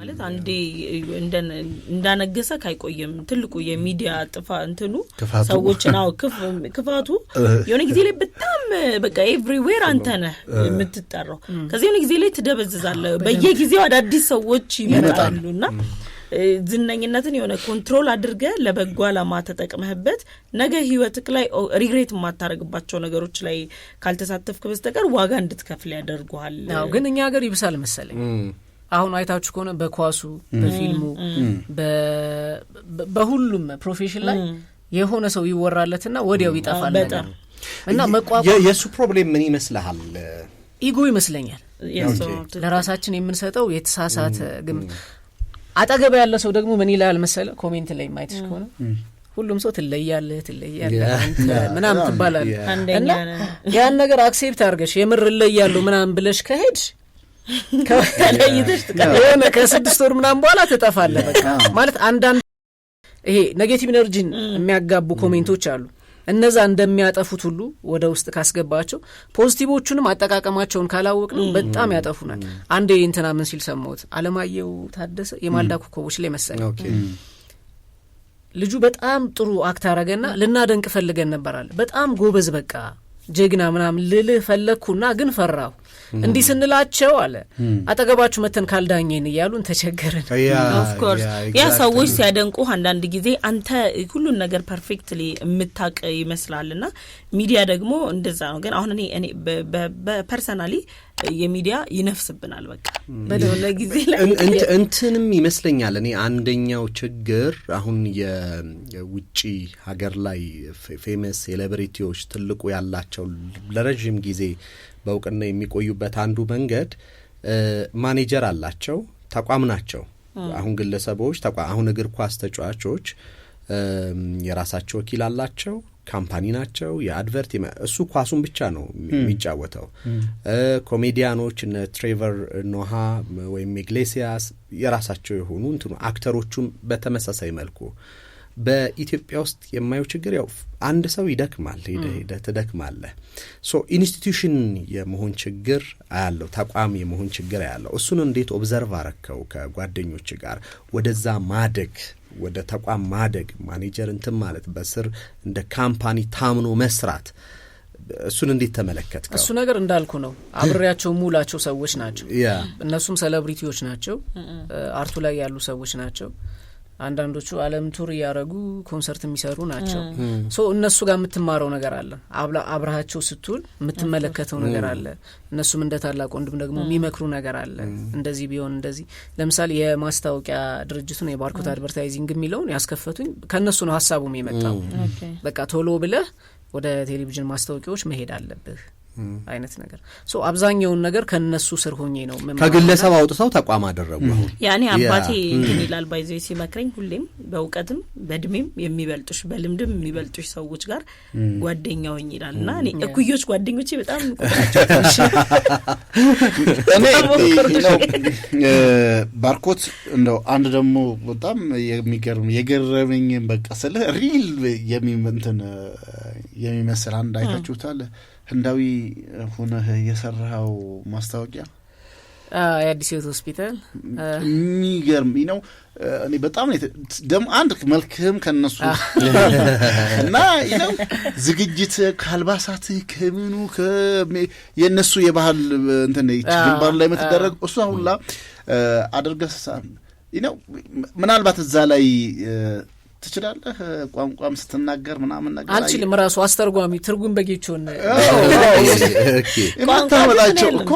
ማለት አንዴ እንዳነገሰ ካይቆየም ትልቁ የሚዲያ ጥፋ እንትኑ ሰዎች ነው ክፋቱ የሆነ ጊዜ ላይ በጣም በቃ ኤቭሪዌር አንተ ነህ የምትጠራው ከዚህ የሆነ ጊዜ ላይ ትደበዝዛለህ በየጊዜው አዳዲስ ሰዎች ይመጣሉና ዝነኝነትን የሆነ ኮንትሮል አድርገ ለበጎ ዓላማ ተጠቅመህበት ነገ ህይወትክ ላይ ሪግሬት ማታረግባቸው ነገሮች ላይ ካልተሳተፍክ በስተቀር ዋጋ እንድትከፍል ያደርጉሃል። አዎ ግን እኛ ሀገር ይብሳል መሰለኝ አሁን አይታችሁ ከሆነ በኳሱ በፊልሙ በሁሉም ፕሮፌሽን ላይ የሆነ ሰው ይወራለትና ወዲያው ይጣፋል ነገር እና መቋቋም የሱ ፕሮብሌም ምን ይመስልሃል? ኢጎ ይመስለኛል ለራሳችን የምንሰጠው የተሳሳተ ግን አጠገብ ያለ ሰው ደግሞ ምን ይላል መሰለ ኮሜንት ላይ ማይትሽ ከሆነ ሁሉም ሰው ትለያለህ አንተ ምናምን ትባላለህ እና ያን ነገር አክሴፕት አድርገሽ የምር ለያለው ምናምን ብለሽ ከሄድሽ ከለይተሽ ተቀበለ ከ6 ወር ምናምን በኋላ ተጠፋለህ በቃ ማለት አንዳንድ ይሄ ኔጌቲቭ ኢነርጂን የሚያጋቡ ኮሜንቶች አሉ እነዛ እንደሚያጠፉት ሁሉ ወደ ውስጥ ካስገባቸው ፖዚቲቮቹንም አጠቃቀማቸውን ካላወቅነው በጣም ያጠፉናል። አንዴ እንትና ምን ሲል ሰማሁት አለማየሁ ታደሰ የማልዳ ኮከቦች ላይ መሰለኝ ልጁ በጣም ጥሩ አክት አረገና ልናደንቅ ፈልገን ነበራል በጣም ጎበዝ በቃ ጀግና ምናምን ልልህ ፈለኩና ግን ፈራሁ እንዲህ ስንላቸው አለ አጠገባችሁ መተን ካልዳኘን ይያሉን ተቸገረን። ኦፍ ኮርስ ያ ሰዎች ሲያደንቁ አንዳንድ ጊዜ አንተ ሁሉን ነገር ፐርፌክትሊ የምታውቅ ይመስላልና ሚዲያ ደግሞ እንደዛ ነው። ግን አሁን እኔ በፐርሰናሊ የሚዲያ ይነፍስብናል በቃ በደለ ጊዜ ላይ እንትንም ይመስለኛል እኔ አንደኛው ችግር አሁን የውጪ ሀገር ላይ ፌመስ ሴሌብሪቲዎች ትልቁ ያላቸው ለረጅም ጊዜ በእውቅና የሚቆዩበት አንዱ መንገድ ማኔጀር አላቸው ተቋም ናቸው። አሁን ግለሰቦች አሁን እግር ኳስ ተጫዋቾች የራሳቸው ወኪል አላቸው ካምፓኒ ናቸው የአድቨርት እሱ ኳሱን ብቻ ነው የሚጫወተው። ኮሜዲያኖች እነ ትሬቨር ኖሃ ወይም ኢግሌሲያስ የራሳቸው የሆኑ እንትኑ አክተሮቹም በተመሳሳይ መልኩ በኢትዮጵያ ውስጥ የማየው ችግር ያው አንድ ሰው ይደክማል ሄደ ተደክማለህ ሶ ኢንስቲትዩሽን የመሆን ችግር አያለው ተቋም የመሆን ችግር አያለው። እሱን እንዴት ኦብዘርቭ አረከው ከጓደኞች ጋር ወደዛ ማደግ ወደ ተቋም ማደግ ማኔጀር እንትን ማለት በስር እንደ ካምፓኒ ታምኖ መስራት እሱን እንዴት ተመለከትከው? እሱ ነገር እንዳልኩ ነው አብሬያቸው ሙላቸው ሰዎች ናቸው እነሱም ሴሌብሪቲዎች ናቸው አርቱ ላይ ያሉ ሰዎች ናቸው አንዳንዶቹ ዓለም ቱር ያረጉ ኮንሰርት የሚሰሩ ናቸው ሶ እነሱ ጋር የምትማረው ነገር አለ አብራሃቸው ስትውል የምትመለከተው ነገር አለ እነሱም እንደ ታላቅ ወንድም ደግሞ የሚመክሩ ነገር አለ እንደዚህ ቢሆን እንደዚህ ለምሳሌ የማስታወቂያ ድርጅቱን የባርኮት አድቨርታይዚንግ የሚለውን ያስከፈቱኝ ከነሱ ነው ሐሳቡም የመጣው በቃ ቶሎ ብለህ ወደ ቴሌቪዥን ማስታወቂያዎች መሄድ አለብህ አይነት ነገር ሶ አብዛኛውን ነገር ከነሱ ስር ሆኜ ነው ከግለሰብ አውጥተው ተቋም አደረጉ። ያኔ አባቴ እንትን ይላል ባይዘይ ሲመክረኝ ሁሌም በእውቀትም በእድሜም የሚበልጡሽ በልምድም የሚበልጡሽ ሰዎች ጋር ጓደኛውኝ ይላልና እኔ እኩዮች ጓደኞቼ በጣም እኔ ባርኮት እንደው አንድ ደግሞ በጣም የገረመኝ በቃ ስለ ሪል የሚመስል አንድ አይታችሁታል ህንዳዊ ሆነ የሰራው ማስታወቂያ የአዲስ ሕይወት ሆስፒታል የሚገርም ነው። እኔ በጣም ደም አንድ መልክም ከነሱ እና ዝግጅት ካልባሳት ከምኑ የነሱ የባህል እንትን ግንባር ላይ መተደረግ እሱ ሁላ አድርገሳ ምናልባት እዛ ላይ ትችላለህ ቋንቋም ስትናገር ምናምን ነገር አልችልም ራሱ አስተርጓሚ ትርጉም በጌቾን ኦኬ ማታወላቸው እኮ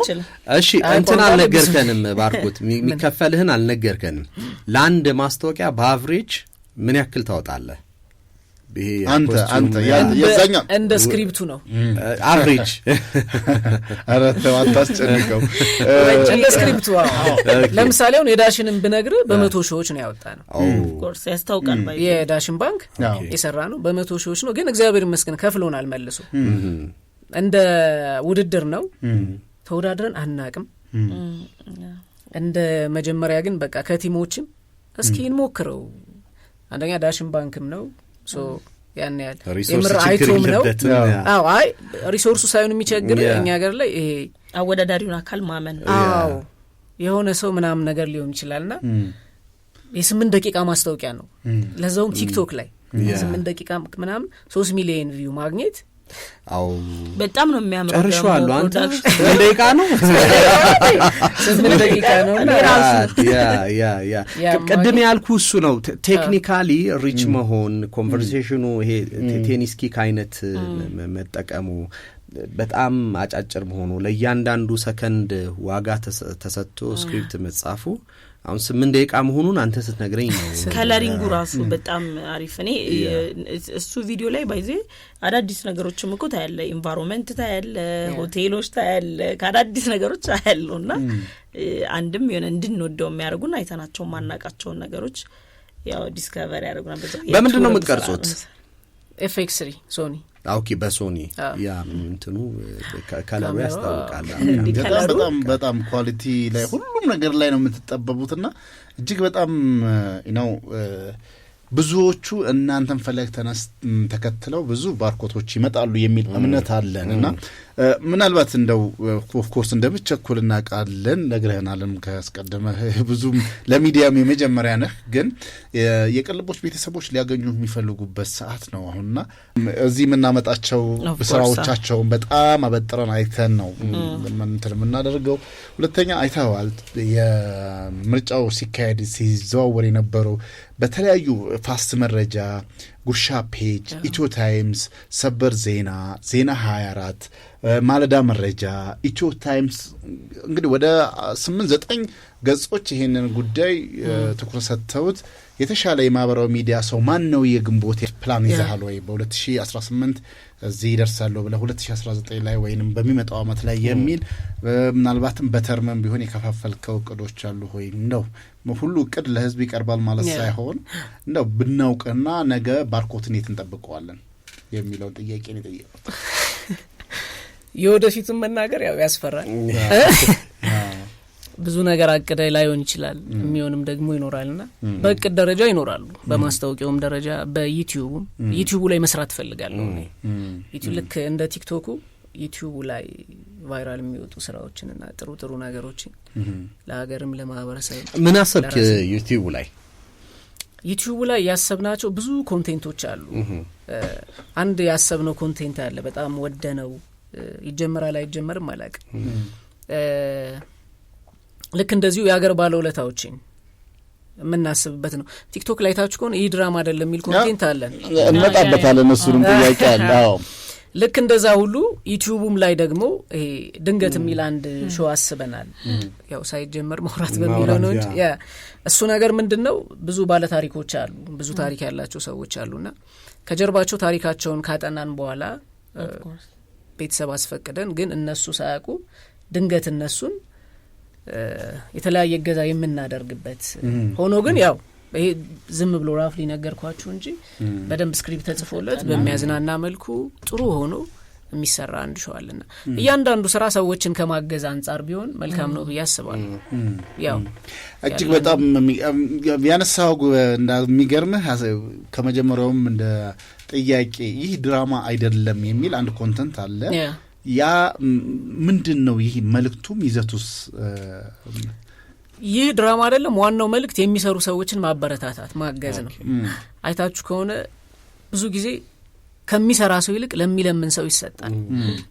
እሺ እንትን አልነገርከንም ባርኮት የሚከፈልህን አልነገርከንም ለአንድ ማስታወቂያ በአቨሬጅ ምን ያክል ታወጣለህ? አንተ ያዛኛ እንደ ስክሪፕቱ ነው አቨሬጅ አረተው አታስጨንቀው እንደ ስክሪፕቱ ለምሳሌ አሁን የዳሽንን ብነግር በመቶ ሺዎች ነው ያወጣነው ኦፍ ኮርስ ያስታውቃል ባይ የዳሽን ባንክ የሰራ ነው በመቶ ሺዎች ነው ግን እግዚአብሔር ይመስገን ከፍሎናል መልሶ እንደ ውድድር ነው ተወዳድረን አናቅም እንደ መጀመሪያ ግን በቃ ከቲሞችም እስኪ እንሞክረው አንደኛ ዳሽን ባንክም ነው ሶ ያን ያህል የምርአይቶም ነው አይ ሪሶርሱ ሳይሆን የሚቸግር እኛ ሀገር ላይ ይሄ አወዳዳሪውን አካል ማመን አዎ የሆነ ሰው ምናምን ነገር ሊሆን ይችላልና የ8 ደቂቃ ማስታወቂያ ነው ለዛውም ቲክቶክ ላይ 8 ደቂቃ ምናምን 3 ሚሊዮን ቪው ማግኘት በጣም ነው የሚያምረው። ጨርሻለሁ አንተ 8 ደቂቃ ነው 8 ደቂቃ ነው ያ ቅድም ያልኩ እሱ ነው። ቴክኒካሊ ሪች መሆን ኮንቨርሴሽኑ ይሄ ቴኒስ ኪክ አይነት መጠቀሙ በጣም አጫጭር መሆኑ ለእያንዳንዱ ሰከንድ ዋጋ ተሰጥቶ ስክሪፕት መጻፉ አሁን 8 ደቂቃ መሆኑን አንተ ስትነግረኝ ነው። ከለሪንጉ ራሱ በጣም አሪፍ። እኔ እሱ ቪዲዮ ላይ ባይዜ አዳዲስ ነገሮችም እኮ ታያለ፣ ኢንቫይሮንመንት ታያለ፣ ሆቴሎች ታያለ፣ ከአዳዲስ ነገሮች ታያለውና አንድም የሆነ እንድንወደው የሚያደርጉን አይተናቸው ማናቃቸውን ነገሮች ያው ዲስከቨር ያደርጉና በምንድን ነው የምትቀርጹት? FX3 ሶኒ ኦኬ በሶኒ ያ እንትኑ ከለሩ ያስታውቃል። በጣም ኳሊቲ ላይ ሁሉም ነገር ላይ ነው የምትጠበቡትና እጅግ በጣም ነው ብዙዎቹ እናንተን ፈለግ ተከትለው ብዙ ባርኮቶች ይመጣሉ የሚል እምነት አለን እና ምናልባት እንደው ኦፍ ኮርስ እንደምትቸኩልና ቃልን ነግረህናልም ከአስቀደመ ብዙም ለሚዲያም የመጀመሪያ ነህ፣ ግን የቅልቦች ቤተሰቦች ሊያገኙ የሚፈልጉበት ሰዓት ነው አሁንና እዚህ የምናመጣቸው ስራዎቻቸውን በጣም አበጥረን አይተን ነው የምናደርገው። ሁለተኛ አይተዋል የምርጫው ሲካሄድ ሲዘዋወር የነበረው በተለያዩ ፋስት መረጃ፣ ጉርሻ ፔጅ፣ ኢትዮ ታይምስ፣ ሰበር ዜና፣ ዜና 24፣ ማለዳ መረጃ፣ ኢትዮ ታይምስ እንግዲህ ወደ 8-9 ገጾች ይሄንን ጉዳይ ትኩረት ሰጥተውት የተሻለ የማህበራዊ ሚዲያ ሰው ማን ነው የግንቦት ፕላን ይዘሃል ወይ በ2018 እዚህ ይደርሳለሁ ብለህ 2019 ላይ ወይንም በሚመጣው አመት ላይ የሚል ምናልባትም በተርመም ቢሆን የከፋፈልከው እቅዶች አሉ ሆይ? እንደው ሁሉ እቅድ ለህዝብ ይቀርባል ማለት ሳይሆን እንደው ብናውቅና ነገ ባርኮትን የት እንጠብቀዋለን የሚለው ጥያቄ ነው የጠየቁት። የወደፊቱን መናገር ያው ያስፈራል። ብዙ ነገር አቅደ ላይሆን ይችላል፣ የሚሆንም ደግሞ ይኖራልና በእቅድ ደረጃ ይኖራሉ። በማስታወቂያውም ደረጃ በዩቲዩብ ላይ መስራት ፈልጋለሁ። ዩቲዩብ ልክ እንደ ቲክቶኩ ዩቲዩብ ላይ ቫይራል የሚወጡ ስራዎችንና ጥሩ ነገሮችን ለሀገርም ለማህበረሰብ ምን አሰብክ? ዩቲዩብ ላይ ያሰብናቸው ብዙ ኮንቴንቶች አሉ። አንድ ያሰብነው ኮንቴንት አለ በጣም ወደነው ይጀምራል አይጀምርም አላውቅም። ልክ እንደዚሁ የሀገር ባለውለታዎችን የምናስብበት ነው። ቲክቶክ ላይ ታችሁ ከሆነ ይህ ድራማ አይደለም የሚል ኮንቴንት አለን፣ እንመጣበታለን። እሱንም ጥያቄ አለ። አዎ ልክ እንደዛ ሁሉ ዩቲዩብም ላይ ደግሞ ይሄ ድንገት የሚል አንድ ሾው አስበናል። ያው ሳይጀመር መውራት በሚለው ነው እንጂ እሱ ነገር ምንድነው ብዙ ባለ ታሪኮች አሉ፣ ብዙ ታሪክ ያላቸው ሰዎች አሉና ከጀርባቸው ታሪካቸውን ካጠናን በኋላ ቤተሰብ አስፈቅደን ግን እነሱ ሳያውቁ ድንገት እነሱን የተለያየ እገዛ የምናደርግበት ሆኖ ግን ያው ይሄ ዝም ብሎ ራፍሊ ነገርኳችሁ እንጂ በደንብ ስክሪፕት ተጽፎለት በሚያዝናና መልኩ ጥሩ ሆኖ የሚሰራ አንድ ሾው አለና እያንዳንዱ ስራ ሰዎችን ከማገዝ አንጻር ቢሆን መልካም ነው ብዬ አስባለሁ። ያው እጅግ በጣም ያነሳው እንደሚገርምህ ከመጀመሪያውም እንደ ጥያቄ ይህ ድራማ አይደለም የሚል አንድ ኮንተንት አለ። ያ ምንድነው? ይህ መልእክቱም ይዘቱስ? ይህ ድራማ አይደለም። ዋናው መልእክት የሚሰሩ ሰዎችን ማበረታታት ማገዝ ነው። አይታችሁ ከሆነ ብዙ ጊዜ ከሚሰራ ሰው ይልቅ ለሚለምን ሰው ይሰጣል።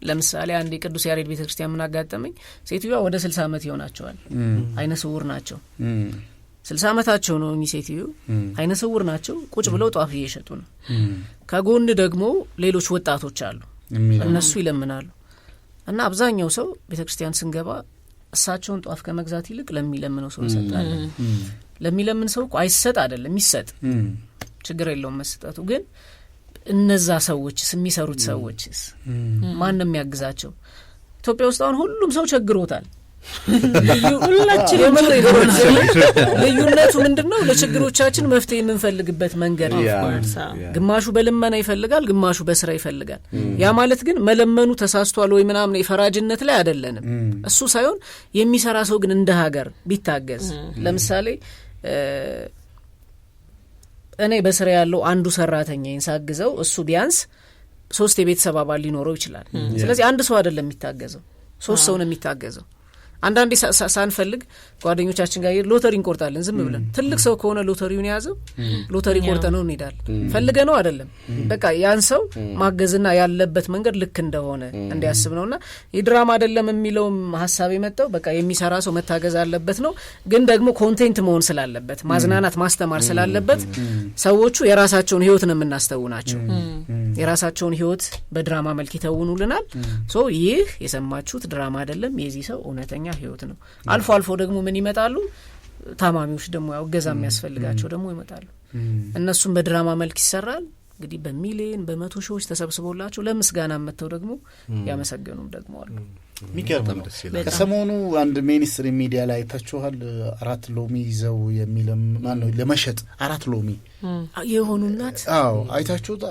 ለምሳሌ አንድ የቅዱስ ያሬድ ቤተክርስቲያን ምን አጋጠመኝ፣ ሴትዮዋ ወደ 60 ዓመት ይሆናቸዋል፣ አይነ ስውር ናቸው። 60 ዓመታቸው ነው ሴትዮ፣ አይነ ስውር ናቸው። ቁጭ ብለው ጧፍ እየሸጡ ነው። ከጎን ደግሞ ሌሎች ወጣቶች አሉ፣ እነሱ ይለምናሉ። እና አብዛኛው ሰው ቤተክርስቲያን ስንገባ እሳቸውን ጧፍ ከመግዛት ይልቅ ለሚለምነው ሰው ይሰጣል። ለሚለምን ሰው አይሰጥ አይደለም ይሰጥ፣ ችግር የለውም መስጠቱ። ግን እነዛ ሰዎችስ የሚሰሩት ሰዎችስ ማንም ያግዛቸው? ኢትዮጵያ ውስጥ አሁን ሁሉም ሰው ቸግሮታል። ሁላችንም ልዩነቱ ምንድነው? ለችግሮቻችን መፍትሄ የምንፈልግበት መንገድ ነው። ግማሹ በልመና ይፈልጋል፣ ግማሹ በስራ ይፈልጋል። ያ ማለት ግን መለመኑ ተሳስቷል ወይ ምናምን የፈራጅነት ላይ አይደለንም። እሱ ሳይሆን የሚሰራ ሰው ግን እንደ ሀገር ቢታገዝ። ለምሳሌ እኔ በስራ ያለው አንዱ ሰራተኛዬን ሳግዘው እሱ ቢያንስ 3 የቤተሰብ አባል ሊኖረው ይችላል። ስለዚህ አንድ ሰው አይደለም የሚታገዘው፣ 3 ሰው ነው የሚታገዘው። አንዳንዴ ሳንፈልግ ጓደኞቻችን ጋር ሎተሪ እንቆርጣለን ዝም ብለን። ትልቅ ሰው ከሆነ ሎተሪውን ያዘው ሎተሪ ቆርጠ ነው እንሄዳለን። ፈልገ ነው አይደለም። በቃ ያን ሰው ማገዝና ያለበት መንገድ ልክ እንደሆነ እንዲያስብ ነውና የድራማ አይደለም የሚለው ሐሳብ የመጣው በቃ የሚሰራ ሰው መታገዝ አለበት ነው። ግን ደግሞ ኮንቴንት መሆን ስላለበት ማዝናናት ማስተማር ስላለበት ሰዎቹ የራሳቸውን ህይወት ነው የምናስተውናቸው። የራሳቸውን ህይወት በድራማ መልክ ይተውኑልናል። ሶ ይህ የሰማችሁት ድራማ አይደለም፣ የዚህ ሰው እውነተኛ ህይወት ነው። አልፎ አልፎ ደግሞ ምን ይመጣሉ ታማሚዎች ደግሞ ያው ገዛ የሚያስፈልጋቸው ደግሞ ይመጣሉ። እነሱም በድራማ መልክ ይሰራል። እንግዲህ በሚሊዮን በመቶ ሺዎች ተሰብስቦላቸው ለምስጋና መተው ደግሞ ያመሰገኑም ደግሞ አሉ። ሚገርም ደስ ይላል። ከሰሞኑ አንድ ሚኒስትሪ ሚዲያ ላይ ታችኋል 4 ሎሚ ይዘው የሚለም ማን ነው ለመሸጥ 4 ሎሚ የሆኑናት አይታችሁት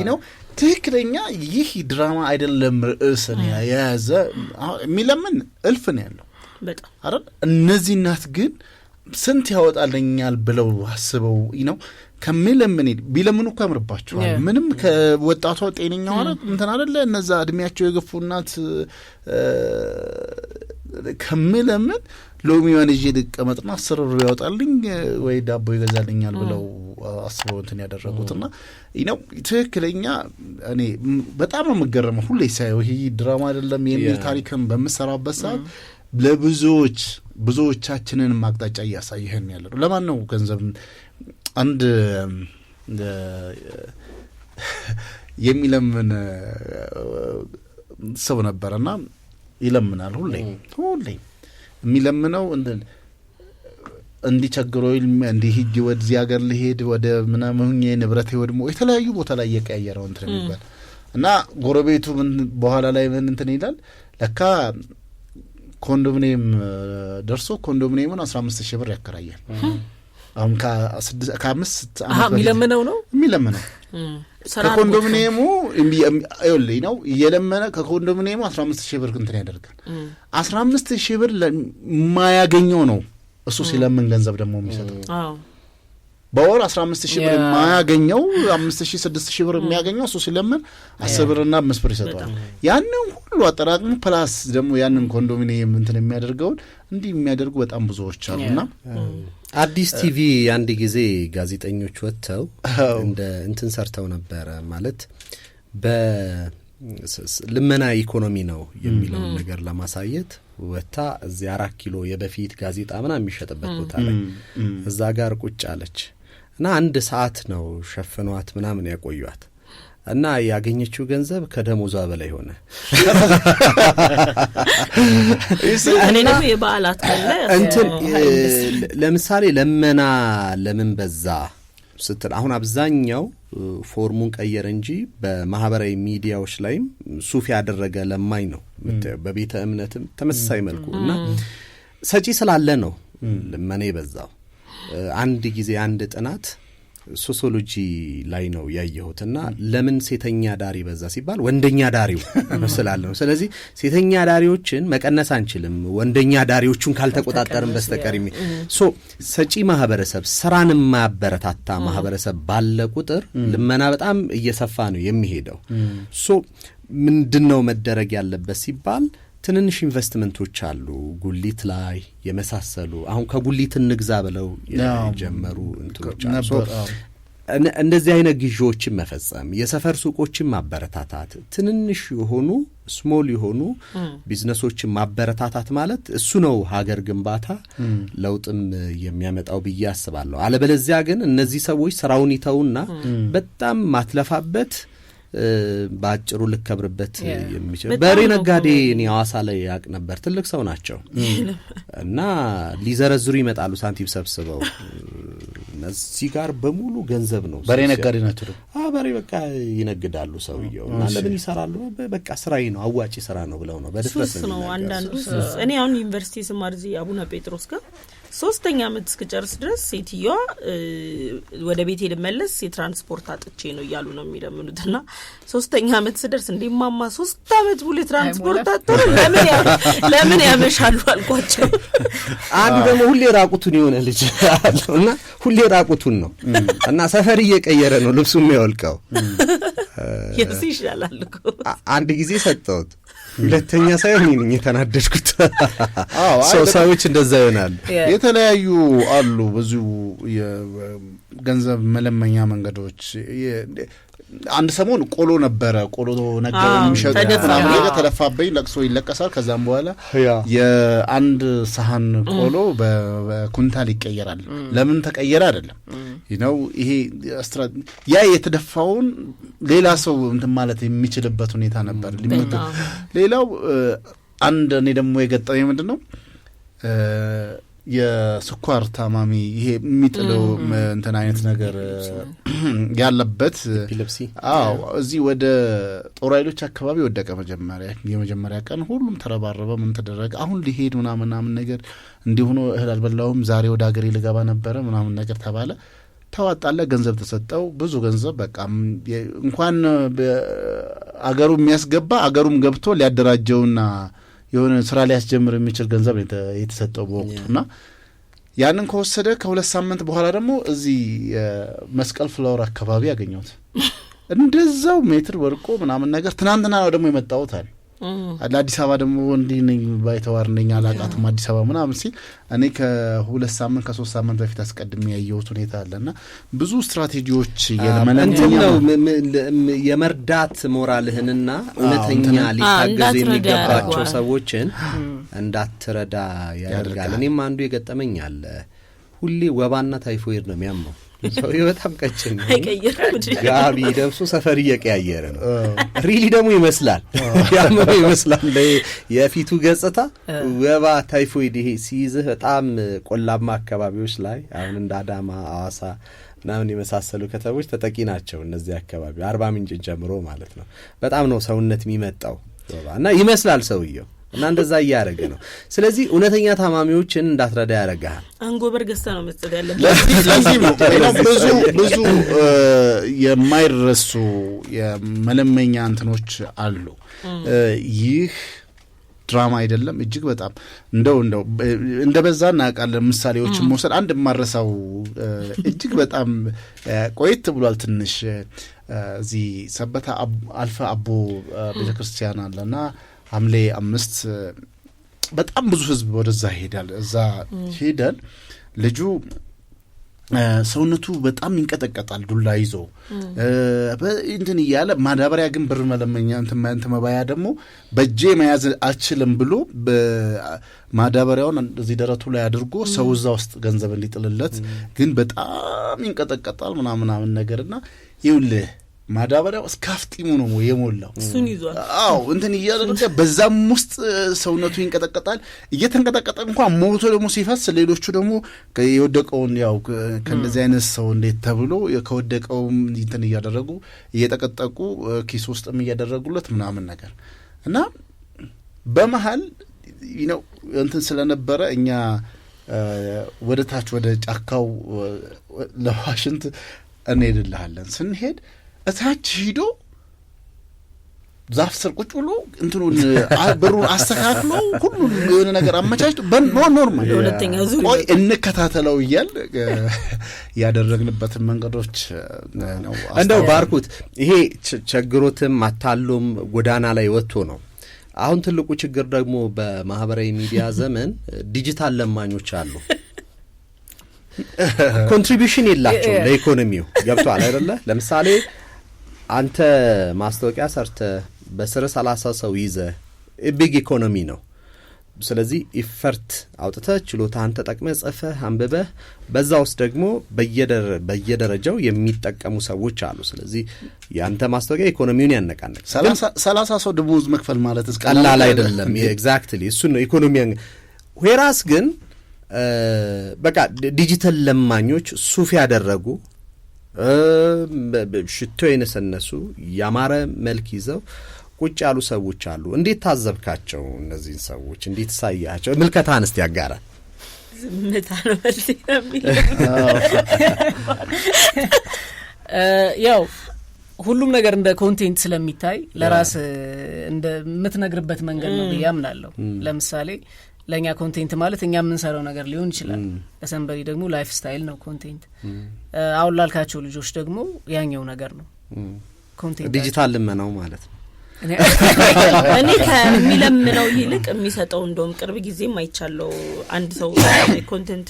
ነው። ትክክለኛ ይህ ድራማ አይደለም ርዕስን የያዘ የሚለምን እልፍ ነው ያለው በጣም አይደል። እነዚህ እናት ግን ስንት ያወጣልኛል ብለው አስበው ነው ከሚለምን ቢለምኑ እኮ ያምርባቸዋል። ምንም ከወጣቷ ጤነኛ ሆነ እንትን አይደለ እነዛ እድሜያቸው የገፉ እናት ከሚለምን ሎሚዋን ይዤ ልቀመጥና 10 ብር ያወጣልኝ ወይ ዳቦ ይገዛልኛል ብለው አስበው እንትን ያደረጉትና ነው ትክክለኛ። እኔ በጣም ነው የምገረመው ሁሌ ሳየው ይሄ ድራማ አይደለም የሚል ታሪክን በመሰራበት ሰዓት ብዙዎቻችንን ማቅጣጫ እያሳየህን ያለው ለማን ነው ገንዘብ አንድ የሚለምን ሰው ነበርና ይለምናል ሁሌ የሚለምነው እንዲቸግረው እንዲህ ሂጅ ወደዚህ ሀገር ልሄድ ወደ ምናምን ንብረቴ ወድሞ የተለያዩ ቦታ ላይ እየቀያየረው እንትን የሚባል እና ጎረቤቱ በኋላ ላይ ምን እንትን ይላል ለካ ኮንዶሚኒየም ደርሶ ኮንዶሚኒየሙን 15,000 ብር ያከራያል። አሁን ከ5 ዓመት የሚለምነው ከኮንዶሚኒየሙ ይኸውልህ ነው እየለመነ ከኮንዶሚኒየሙ 15,000 ብር እንትን ያደርጋል። 15,000 ብር የማያገኘው ነው እሱ ሲለምን ገንዘብ ደግሞ የሚሰጠው በወር 15,000 ብር የማያገኘው 5,000 6,000 ብር የሚያገኘው እሱ ሲለምን 10 ብርና 5 ብር ይሰጠዋል። ያንን ሁሉ አጠራቅሞ ፕላስ ደግሞ ያንን ኮንዶሚኒየም እንትን የሚያደርገውን እንዲህ የሚያደርጉ በጣም ብዙዎች አሉና አዲስ ቲቪ አንድ ጊዜ ጋዜጠኞች ወጥተው እንደ እንትን ሰርተው ነበር ማለት በልመና ኢኮኖሚ ነው የሚለው ነገር ለማሳየት ወጣ እዚህ 4 ኪሎ የበፊት ጋዜጣ ምናምን የሚሸጥበት ቦታ ላይ እዛ ጋር ቁጭ አለች እና 1 ሰዓት ነው ሸፍኗት ምናምን ያቆዩት እና ያገኘችው ገንዘብ ከደሞዟ በላይ ሆነ። እኔ ነው የበዓላት ካለ እንትን ለምሳሌ ለመና ለምን በዛ ስትል አሁን አብዛኛው ፎርሙን ቀየረ እንጂ በማህበራዊ ሚዲያዎች ላይም ሱፍ ያደረገ ለማኝ ነው በቤተ እምነትም ተመሳሳይ መልኩ እና ሰጪ ስላለ ነው ለመኔ በዛው። አንድ ጊዜ አንድ ጥናት ሶሲዮሎጂ ላይ ነው ያየሁትና ለምን ሴተኛ ዳሪ በዛ ሲባል ወንደኛ ዳሪው ስላለ ነው። ስለዚህ ሴተኛ ዳሪዎችን መቀነስ አንችልም ወንደኛ ዳሪዎቹን ካልተቆጣጠርን በስተቀር ሰጪ ማህበረሰብ ስራን ማበረታታ ማህበረሰብ ባለ ቁጥር ልመና በጣም እየሰፋ ነው የሚሄደው። ምንድነው መደረግ ያለበት ሲባል ትንንሽ ኢንቨስትመንቶች አሉ ጉሊት ላይ የመሳሰሉ አሁን ከጉሊት እንግዛ ብለው የጀመሩ እንትኖች አሉ። እንደዚህ አይነት ግዢዎችን መፈጸም የሰፈር ሱቆችን ማበረታታት ትንንሽ የሆኑ ስሞል የሆኑ ቢዝነሶችን ማበረታታት ማለት እሱ ነው ሀገር ግንባታ ለውጥም የሚያመጣው ብዬ አስባለሁ። አለበለዚያ ግን እነዚህ ሰዎች ስራውን ይተውና በጣም ማትለፋበት ባጭሩ ልከብርበት የሚችል በሬ ነጋዴ እኔ ሐዋሳ ላይ ያቅ ነበር ትልቅ ሰው ናቸው እና ሊዘረዝሩ ይመጣሉ ሳንቲም ሰብስበው እዚህ ጋር በሙሉ ገንዘብ ነው በሬ ነጋዴ ናቸው። በሬ በቃ ይነግዳሉ ሰውየው እና ለምን ይሰራሉ በቃ ስራዬ ነው አዋጪ ስራ ነው ብለው ነው በድፍረት ነው አንዳንዱ እኔ አሁን ዩኒቨርሲቲ ስማር እዚህ አቡነ ጴጥሮስ ጋር 3ኛ ዓመት እስከጨርስ ድረስ ሴትዮዋ ወደ ቤት ልመለስ የትራንስፖርት አጥቼ ነው ይያሉ ነው የሚለምኑትና 3ኛ ዓመት ስደርስ እንደማማ 3 ዓመት ሙሉ ትራንስፖርት አጥቶ ለምን ያመሻሉ አልኳቸው። አንዱ ደግሞ ሁሌ ራቁቱን የሆነ ልጅ አለውና ሁሌ ራቁቱን ነው እና ሰፈር እየቀየረ ነው ልብሱ የሚያወልቀው። የዚህ ይሻላል እኮ አንድ ጊዜ ሰጠሁት ሁለተኛ ሳይሆን እኔ ነኝ የተናደድኩት። ሰዎች እንደዛ ይሆናል። የተለያዩ አሉ ብዙ የገንዘብ መለመኛ መንገዶች። አንድ ሰሞን ቆሎ ነበረ፣ ቆሎ ነገር የሚሸጡ ነገር ተደፋበኝ ለቅሶ ይለቀሳል። ከዛም በኋላ የአንድ ሳህን ቆሎ በኩንታል ይቀየራል። ለምን ተቀየረ አይደለም ነው ይሄ ያ የተደፋውን ሌላ ሰው እንትን ማለት የሚችልበት ሁኔታ ነበር ሊመጣ። ሌላው አንድ እኔ ደግሞ የገጠመኝ ምንድነው የስኳር ታማሚ ይሄ የሚጥለው እንትን አይነት ነገር ያለበት ኤፒሌፕሲ። አዎ እዚህ ወደ ጦር ኃይሎች አካባቢ ወደቀ። የመጀመሪያ ቀን ሁሉም ተረባረበ፣ ምን ተደረገ። አሁን ሊሄድ ምናምን ነገር እንዲሆኑ እህል አልበላውም፣ ዛሬ ወደ ሀገሬ ልገባ ነበረ ምናምን ነገር ተባለ። ተዋጣለ፣ ገንዘብ ተሰጠው፣ ብዙ ገንዘብ። በቃ እንኳን አገሩ የሚያስገባ አገሩም ገብቶ ሊያደራጀውና የሆነ ስራ ሊያስጀምር የሚችል ገንዘብ የተሰጠው በወቅቱና ያንን ከወሰደ ከ2 ሳምንት በኋላ ደግሞ እዚህ መስቀል ፍላወር አካባቢ ያገኘሁት እንደዛው ሜትር ወርቆ ምናምን ነገር። ትናንትና ነው ደግሞ የመጣሁት አለ። ለአዲስ አበባ ደግሞ እንዲህ ነኝ ባይተዋር ነኝ አላቃትም አዲስ አበባ ምናምን ሲል እኔ ከ2 ሳምንት ከ3 ሳምንት በፊት አስቀድሜ ያየሁት ሁኔታ አለና ብዙ ስትራቴጂዎች ነው የመርዳት ሞራልህንና እውነተኛ ሊታገዙ የሚገባቸው ሰዎችን እንዳትረዳ ያደርጋል። እኔም አንዱ የገጠመኝ አለ። ሁሌ ወባና ታይፎይድ ነው የሚያመው። ሰውዬው በጣም ቀጭን ነው፣ ጋቢ ለብሶ ሰፈር እየቀያየረ ነው። ሪሊ ደግሞ ይመስላል ያመመው ይመስላል የፊቱ ገጽታ። ወባ ታይፎይድ ይሄ ሲይዝህ በጣም ቆላማ አካባቢዎች ላይ አሁን እንደ አዳማ፣ አዋሳ ምናምን የመሳሰሉ ከተሞች ተጠቂ ናቸው። እነዚህ አካባቢ አርባ ምንጭን ጨምሮ ማለት ነው። በጣም ነው ሰውነት የሚመጣው ወባ እና ይመስላል ሰውዬው እና እንደዛ እያደረገ ነው። ስለዚህ እውነተኛ ታማሚዎችን እንዳትረዳ ያደርጋል። አንጎበር ገዝታ ነው መስጠት ያለበት። ለዚህ ብዙ የማይረሱ የመለመኛ እንትኖች አሉ። ይህ ድራማ አይደለም። እጅግ በጣም እንደው እንደበዛ እናውቃለን። ምሳሌዎችን መውሰድ አንድ የማረሳው እጅግ በጣም ቆየት ብሏል ትንሽ እዚህ ሰበታ አልፈ አቦ ቤተክርስቲያን አለና ሐምሌ 5 በጣም ብዙ ህዝብ ወደዛ ይሄዳል። እዛ ሄደን ልጁ ሰውነቱ በጣም ይንቀጠቀጣል፣ ዱላ ይዞ እንትን እያለ ማዳበሪያ ግን ብር መለመኛ እንትን መባያ ደግሞ በእጄ መያዝ አልችልም ብሎ ማዳበሪያውን እዚህ ደረቱ ላይ አድርጎ ሰው እዛ ውስጥ ገንዘብ እንዲጥልለት ግን በጣም ይንቀጠቀጣል ምናምን ነገርና ይኸውልህ ማዳበሪያው እስከ አፍጢሙ ነው የሞላው። እሱን ይዟል። አዎ እንትን እያደረገ በዛም ውስጥ ሰውነቱ ይንቀጠቀጣል። እየተንቀጠቀጠ እንኳን ሞቶ ደግሞ ሲፈስ ሌሎቹ ደግሞ የወደቀውን ያው ከእንደዚህ አይነት ሰው እንዴት ተብሎ ከወደቀው እንትን እያደረጉ እየጠቀጠቁ ኪስ ውስጥም እያደረጉለት ምናምን ነገር እና በመሃል ነው እንትን ስለነበረ እኛ ወደ ታች ወደ ጫካው ለዋሽንት እንሄድልሃለን። ስንሄድ እታች ሂዶ ዛፍ ስር ቁጭ ብሎ እንትኑን በሩን አስተካክሎ ሁሉን የሆነ ነገር አመቻችቶ ኖርማል ሁለተኛ ዙር ቆይ እንከታተለው እያል ያደረግንበትን መንገዶች ነው። እንደው ባርኩት ይሄ ቸግሮትም አታሎም ጎዳና ላይ ወጥቶ ነው። አሁን ትልቁ ችግር ደግሞ በማህበራዊ ሚዲያ ዘመን ዲጂታል ለማኞች አሉ። ኮንትሪቢዩሽን የላቸው ለኢኮኖሚው ገብቷል አይደለ? ለምሳሌ አንተ ማስታወቂያ ሰርተ በስር 30 ሰው ይዘ ቢግ ኢኮኖሚ ነው። ስለዚህ ኢፈርት አውጥተህ ችሎታህን ተጠቅመህ ጽፈህ አንብበህ በዛ ውስጥ ደግሞ በየደረጃው የሚጠቀሙ ሰዎች አሉ። ስለዚህ ያንተ ማስታወቂያ ኢኮኖሚውን ያነቃነቅ 30 ሰው ደሞዝ መክፈል ማለት ቀላል አይደለም። ኤግዛክትሊ እሱ ነው ኢኮኖሚ። ዌራስ ግን በቃ ዲጂታል ለማኞች ሱፍ ያደረጉ ሽቶ የነሰነሱ ያማረ መልክ ይዘው ቁጭ ያሉ ሰዎች አሉ። እንዴት ታዘብካቸው እነዚህን ሰዎች? እንዴት ሳያቸው? ምልከታን እስቲ ያጋራ። ዝምታ ነው መልስ የሚለው ያው ሁሉም ነገር እንደ ኮንቴንት ስለሚታይ ለራስ እንደ ምትነግርበት መንገድ ነው ያምናለሁ። ለምሳሌ ለኛ ኮንቴንት ማለት እኛ የምንሰራው ነገር ሊሆን ይችላል። ለሰንበሪ ደግሞ ላይፍ ስታይል ነው ኮንቴንት። አሁን ላልካቸው ልጆች ደግሞ ያኛው ነገር ነው ኮንቴንት። ዲጂታል ልመናው ማለት ነው። እኔ ከሚለምነው ይልቅ የሚሰጠው እንደውም ቅርብ ጊዜም አይቻለው አንድ ሰው ኮንቴንት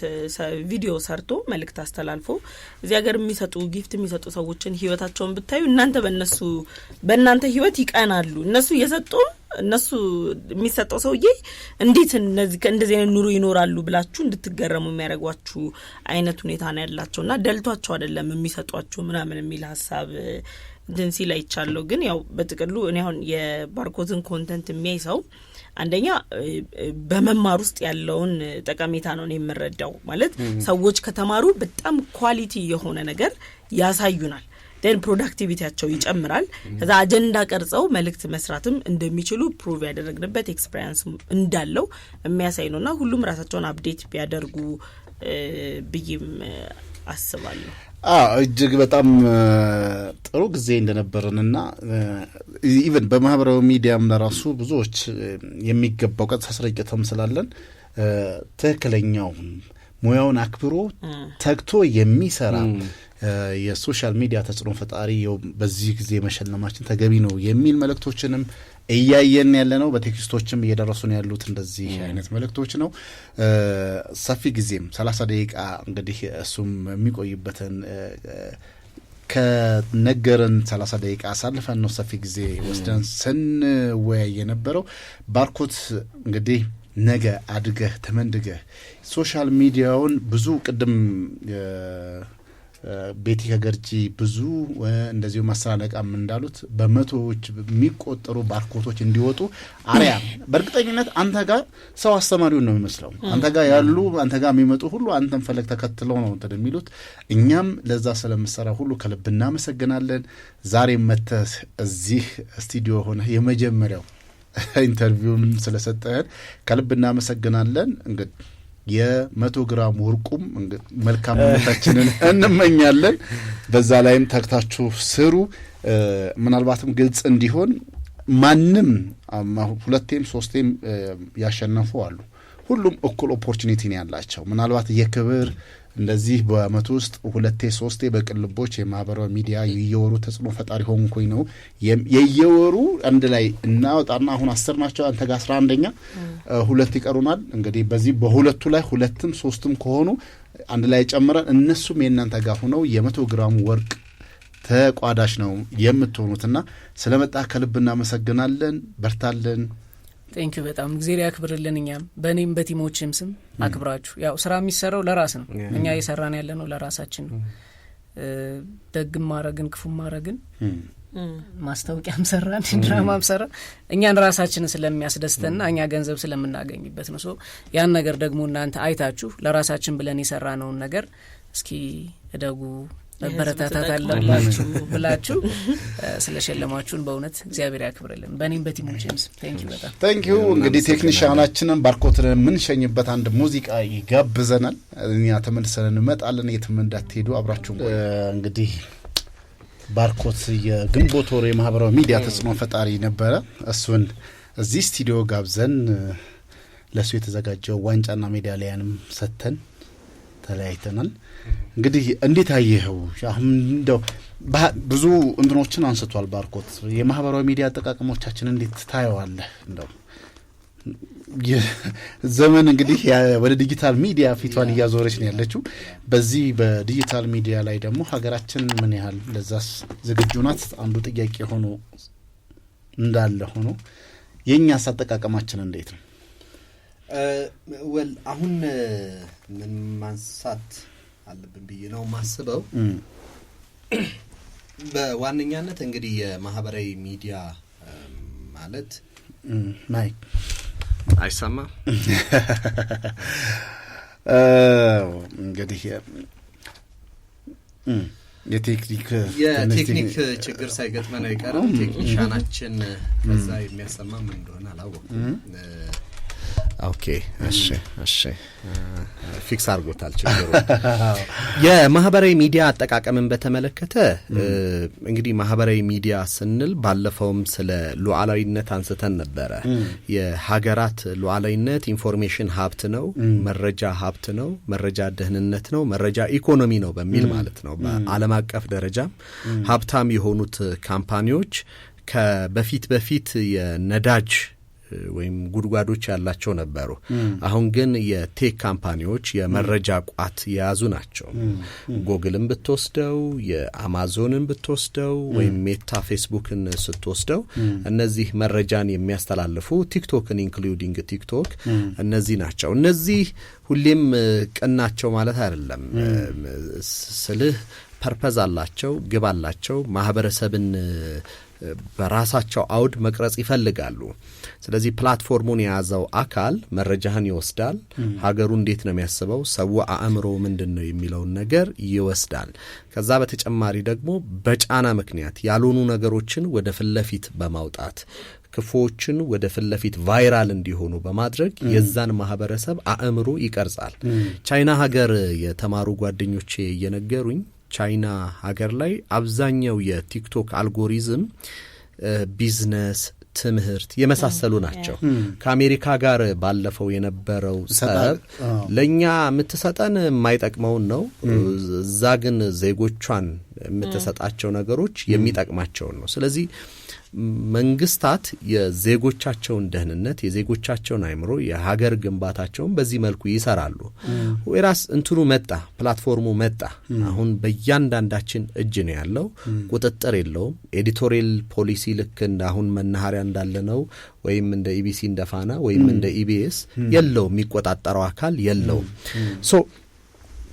ቪዲዮ ሰርቶ መልእክት አስተላልፎ እዚህ ሀገር የሚሰጡ ጊፍት የሚሰጡ ሰዎችን ህይወታቸውን ብታዩ በእናንተ ህይወት ይቀናሉ። እነሱ እየሰጡ እነሱ የሚሰጠው ሰውዬ እንዴት እንደዚህ አይነት ኑሮ ይኖራሉ ብላችሁ እንድትገረሙ የሚያደርጓችሁ አይነት ሁኔታ ነው ያላቸውና ደልቷቸው አይደለም የሚሰጧችሁ ምናምን የሚል ሀሳብ እንትን ሲል አይቻለሁ። ግን ያው በጥቅሉ እኔ አሁን የባርኮትን ኮንቴንት የሚያይ ሰው አንደኛ በመማር ውስጥ ያለውን ጠቀሜታ ነው የምረዳው። ማለት ሰዎች ከተማሩ በጣም ኳሊቲ የሆነ ነገር ያሳዩናል። then ፕሮዳክቲቪቲያቸው ይጨምራል። ከዛ አጀንዳ ቀርጸው መልእክት መስራትም እንደሚችሉ ፕሩቭ ያደረግንበት ኤክስፒሪየንስ እንዳለው የሚያሳይ ነውና ሁሉም ራሳቸውን አፕዴት ቢያደርጉ ብዬም አስባለሁ። እጅግ በጣም ጥሩ ጊዜ እንደነበረንና ኢቭን በማህበራዊ ሚዲያም ለራሱ ብዙዎች የሚገባው ቀጥታ ስርጭትም ስላለን ትክክለኛው ሙያውን አክብሮ ተግቶ የሚሰራ የሶሻል ሚዲያ ተጽዕኖ ፈጣሪ በዚህ ጊዜ መሸለማችን ተገቢ ነው የሚል መልእክቶችንም እያየን ያለ ነው። በቴክስቶችም እየደረሱን ያሉት እንደዚህ አይነት መልእክቶች ነው። ሰፊ ጊዜም 30 ደቂቃ እንግዲህ እሱም የሚቆይበትን ከነገረን 30 ደቂቃ አሳልፈን ነው ሰፊ ጊዜ ወስደን ስንወያይ የነበረው። ባርኮት እንግዲህ ነገ አድገህ ተመንድገህ ሶሻል ሚዲያውን ብዙ ቅድም ቤቲ ከገርጂ ብዙ እንደዚሁ ማስተላለቃም እንዳሉት በመቶዎች የሚቆጠሩ ባርኮቶች እንዲወጡ አሪያ በእርግጠኝነት አንተ ጋር ሰው አስተማሪውን ነው የሚመስለው። አንተ ጋር ያሉ አንተ ጋር የሚመጡ ሁሉ አንተን ፈለግ ተከትለው ነው እንደሚሉት። እኛም ለዛ ስለምሰራ ሁሉ ከልብ እናመሰግናለን። ዛሬ መተህ እዚህ ስቱዲዮ ሆነ የመጀመሪያው ኢንተርቪውን ስለሰጠህን ከልብ እናመሰግናለን። እንግዲህ የ100 ግራም ወርቁም መልካምነታችንን እንመኛለን። በዛ ላይም ተክታችሁ ስሩ። ምናልባትም ግልጽ እንዲሆን ማንም ሁለቴም ሶስቴም ያሸነፉ አሉ። ሁሉም እኩል ኦፖርቹኒቲ ነው ያላቸው። ምናልባት የክብር እንደዚህ በአመት ውስጥ ሁለቴ ሶስቴ በቅልቦች የማህበራዊ ሚዲያ የየወሩ ተጽዕኖ ፈጣሪ ሆንኩኝ ነው የየወሩ አንድ ላይ እናወጣና አሁን 10 ናቸው። አንተ ጋር 11ኛ ሁለት ይቀሩናል። እንግዲህ በዚህ በሁለቱ ላይ ሁለትም ሶስትም ከሆኑ አንድ ላይ ጨምረን እነሱም የእናንተ ጋር ሆነው የ100 ግራም ወርቅ ተቋዳሽ ነው የምትሆኑትና ስለመጣ ከልብ እናመሰግናለን። በርታለን። ቴንክ ዩ በጣም እግዚአብሔር ያክብርልን። እኛም በእኔም በቲሞችም ስም አክብራችሁ ያው ስራ የሚሰራው ለራስ ነው። እኛ እየሰራን ያለ ነው ለራሳችን ነው። ደግም ማረግን ክፉም ማረግን ማስታወቂያም ሰራን ድራማም ሰራ እኛን ራሳችንን ስለሚያስደስተና እኛ ገንዘብ ስለምናገኝበት ነው። ሶ ያን ነገር ደግሞ እናንተ አይታችሁ ለራሳችን ብለን የሰራነውን ነገር እስኪ እደጉ በረታታት አለባችሁ ብላችሁ ስለሸለማችሁን በእውነት እግዚአብሔር ያክብርልን። በእኔም በቲሞችም ቴንክ ዩ በጣም ቴንክ ዩ። እንግዲህ ቴክኒሻናችንን ባርኮትን የምንሸኝበት አንድ ሙዚቃ ይጋብዘናል። እኛ ተመልሰን እንመጣለን። የትም እንዳትሄዱ አብራችሁ። እንግዲህ ባርኮት የግንቦት ወር የማህበራዊ ሚዲያ ተጽዕኖ ፈጣሪ ነበረ። እሱን እዚህ ስቱዲዮ ጋብዘን ለሱ የተዘጋጀው ዋንጫና ሜዳሊያንም ሰጥተን ተለያይተናል። እንግዲህ እንዴት አየኸው? አሁን እንደው ብዙ እንትኖችን አንስቷል ባርኮት። የማህበራዊ ሚዲያ አጠቃቀሞቻችን እንዴት ታየዋለህ? እንደው ዘመን እንግዲህ ወደ ዲጂታል ሚዲያ ፊቷን እያዞረች ነው ያለችው። በዚህ በዲጂታል ሚዲያ ላይ ደግሞ ሀገራችን ምን ያህል ለዛስ ዝግጁ ናት? አንዱ ጥያቄ ሆኖ እንዳለ ሆኖ የኛስ አጠቃቀማችን እንዴት ነው? አሁን ምን ማንሳት አለብን ብዬ ነው ማስበው። በዋነኛነት እንግዲህ የማህበራዊ ሚዲያ ማለት ማይ አይሰማ እንግዲህ የቴክኒክ ችግር ሳይገጥመን አይቀርም። ቴክኒሻናችን ከዛ የሚያሰማ ምን እንደሆነ አላወቅኩም። ኦኬ እሺ ፊክስ አድርጎታል ችግሩ። የማህበራዊ ሚዲያ አጠቃቀምን በተመለከተ እንግዲህ ማህበራዊ ሚዲያ ስንል ባለፈውም ስለ ሉዓላዊነት አንስተን ነበረ። የሀገራት ሉዓላዊነት ኢንፎርሜሽን ሀብት ነው፣ መረጃ ሀብት ነው፣ መረጃ ደህንነት ነው፣ መረጃ ኢኮኖሚ ነው በሚል ማለት ነው። በዓለም አቀፍ ደረጃ ሀብታም የሆኑት ካምፓኒዎች በፊት የነዳጅ ወይም ጉድጓዶች ያላቸው ነበሩ። አሁን ግን የቴክ ካምፓኒዎች የመረጃ ቋት የያዙ ናቸው። ጉግልን ብትወስደው፣ የአማዞንን ብትወስደው ወይም ሜታ ፌስቡክን ስትወስደው እነዚህ መረጃን የሚያስተላልፉ ቲክቶክን ኢንክሉዲንግ ቲክቶክ እነዚህ ናቸው። እነዚህ ሁሌም ቅናቸው ማለት አይደለም ስልህ ፐርፐዝ አላቸው፣ ግብ አላቸው፣ ማህበረሰብን በራሳቸው አውድ መቅረጽ ይፈልጋሉ። ስለዚህ ፕላትፎርሙን የያዘው አካል መረጃህን ይወስዳል። ሀገሩ እንዴት ነው የሚያስበው፣ ሰው አእምሮ ምንድነው የሚለውን ነገር ይወስዳል። ከዛ በተጨማሪ ደግሞ በጫና ምክንያት ያልሆኑ ነገሮችን ወደ ፍለፊት በማውጣት ክፉዎችን ወደ ፍለፊት ቫይራል እንዲሆኑ በማድረግ የዛን ማህበረሰብ አእምሮ ይቀርጻል። ቻይና ሀገር የተማሩ ጓደኞቼ እየነገሩኝ ቻይና ሀገር ላይ አብዛኛው የቲክቶክ አልጎሪዝም ቢዝነስ፣ ትምህርት የመሳሰሉ ናቸው። ከአሜሪካ ጋር ባለፈው የነበረው ጸብ ለኛ የምትሰጠን የማይጠቅመውን ነው። እዛ ግን ዜጎቿን የምትሰጣቸው ነገሮች የሚጠቅማቸውን ነው። ስለዚህ መንግስታት የዜጎቻቸውን ደህንነት፣ የዜጎቻቸውን አእምሮ፣ የሀገር ግንባታቸውን በዚህ መልኩ ይሰራሉ። ወይራስ እንትኑ መጣ፣ ፕላትፎርሙ መጣ። አሁን በእያንዳንዳችን እጅ ነው ያለው። ቁጥጥር የለውም። ኤዲቶሪያል ፖሊሲ ልክ እንደ አሁን መናኸሪያ እንዳለ ነው ወይም እንደ ኢቢሲ እንደ ፋና ወይም እንደ ኢቢኤስ የለውም። የሚቆጣጠረው አካል የለውም።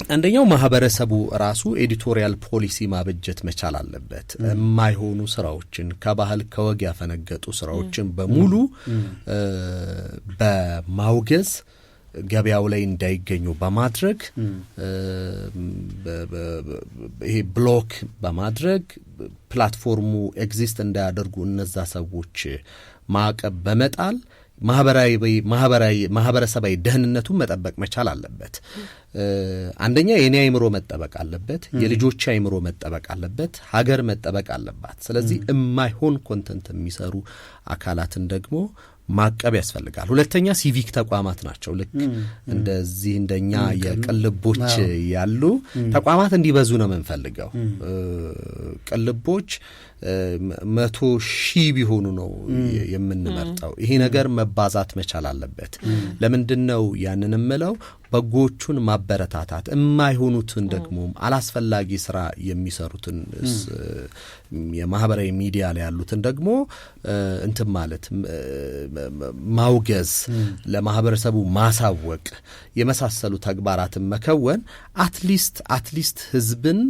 አንደኛው ማህበረሰቡ ራሱ ኤዲቶሪያል ፖሊሲ ማበጀት መቻል አለበት። የማይሆኑ ስራዎችን፣ ከባህል ከወግ ያፈነገጡ ስራዎችን በሙሉ በማውገዝ ገበያው ላይ እንዳይገኙ በማድረግ ይሄ ብሎክ በማድረግ ፕላትፎርሙ ኤግዚስት እንዳያደርጉ እነዛ ሰዎች ማዕቀብ በመጣል ማህበረሰባዊ ደህንነቱን መጠበቅ መቻል አለበት። አንደኛ የኔ አእምሮ መጠበቅ አለበት፣ የልጆች አእምሮ መጠበቅ አለበት፣ ሀገር መጠበቅ አለባት። ስለዚህ የማይሆን ኮንተንት የሚሰሩ አካላትን ደግሞ ማቀብ ያስፈልጋል። ሁለተኛ ሲቪክ ተቋማት ናቸው። ልክ እንደዚህ እንደኛ የቅልቦች ያሉ ተቋማት እንዲበዙ ነው የምንፈልገው። ቅልቦች 100,000 ቢሆኑ ነው የምንመርጠው። ይሄ ነገር መባዛት መቻል አለበት። ለምንድነው ያንን የምለው? በጎቹን ማበረታታት፣ የማይሆኑትን ደግሞ አላስፈላጊ ስራ የሚሰሩትን የማህበራዊ ሚዲያ ላይ ያሉትን ደግሞ እንትን ማለት ማውገዝ፣ ለማህበረሰቡ ማሳወቅ የመሳሰሉ ተግባራትን መከወን አትሊስት ህዝብን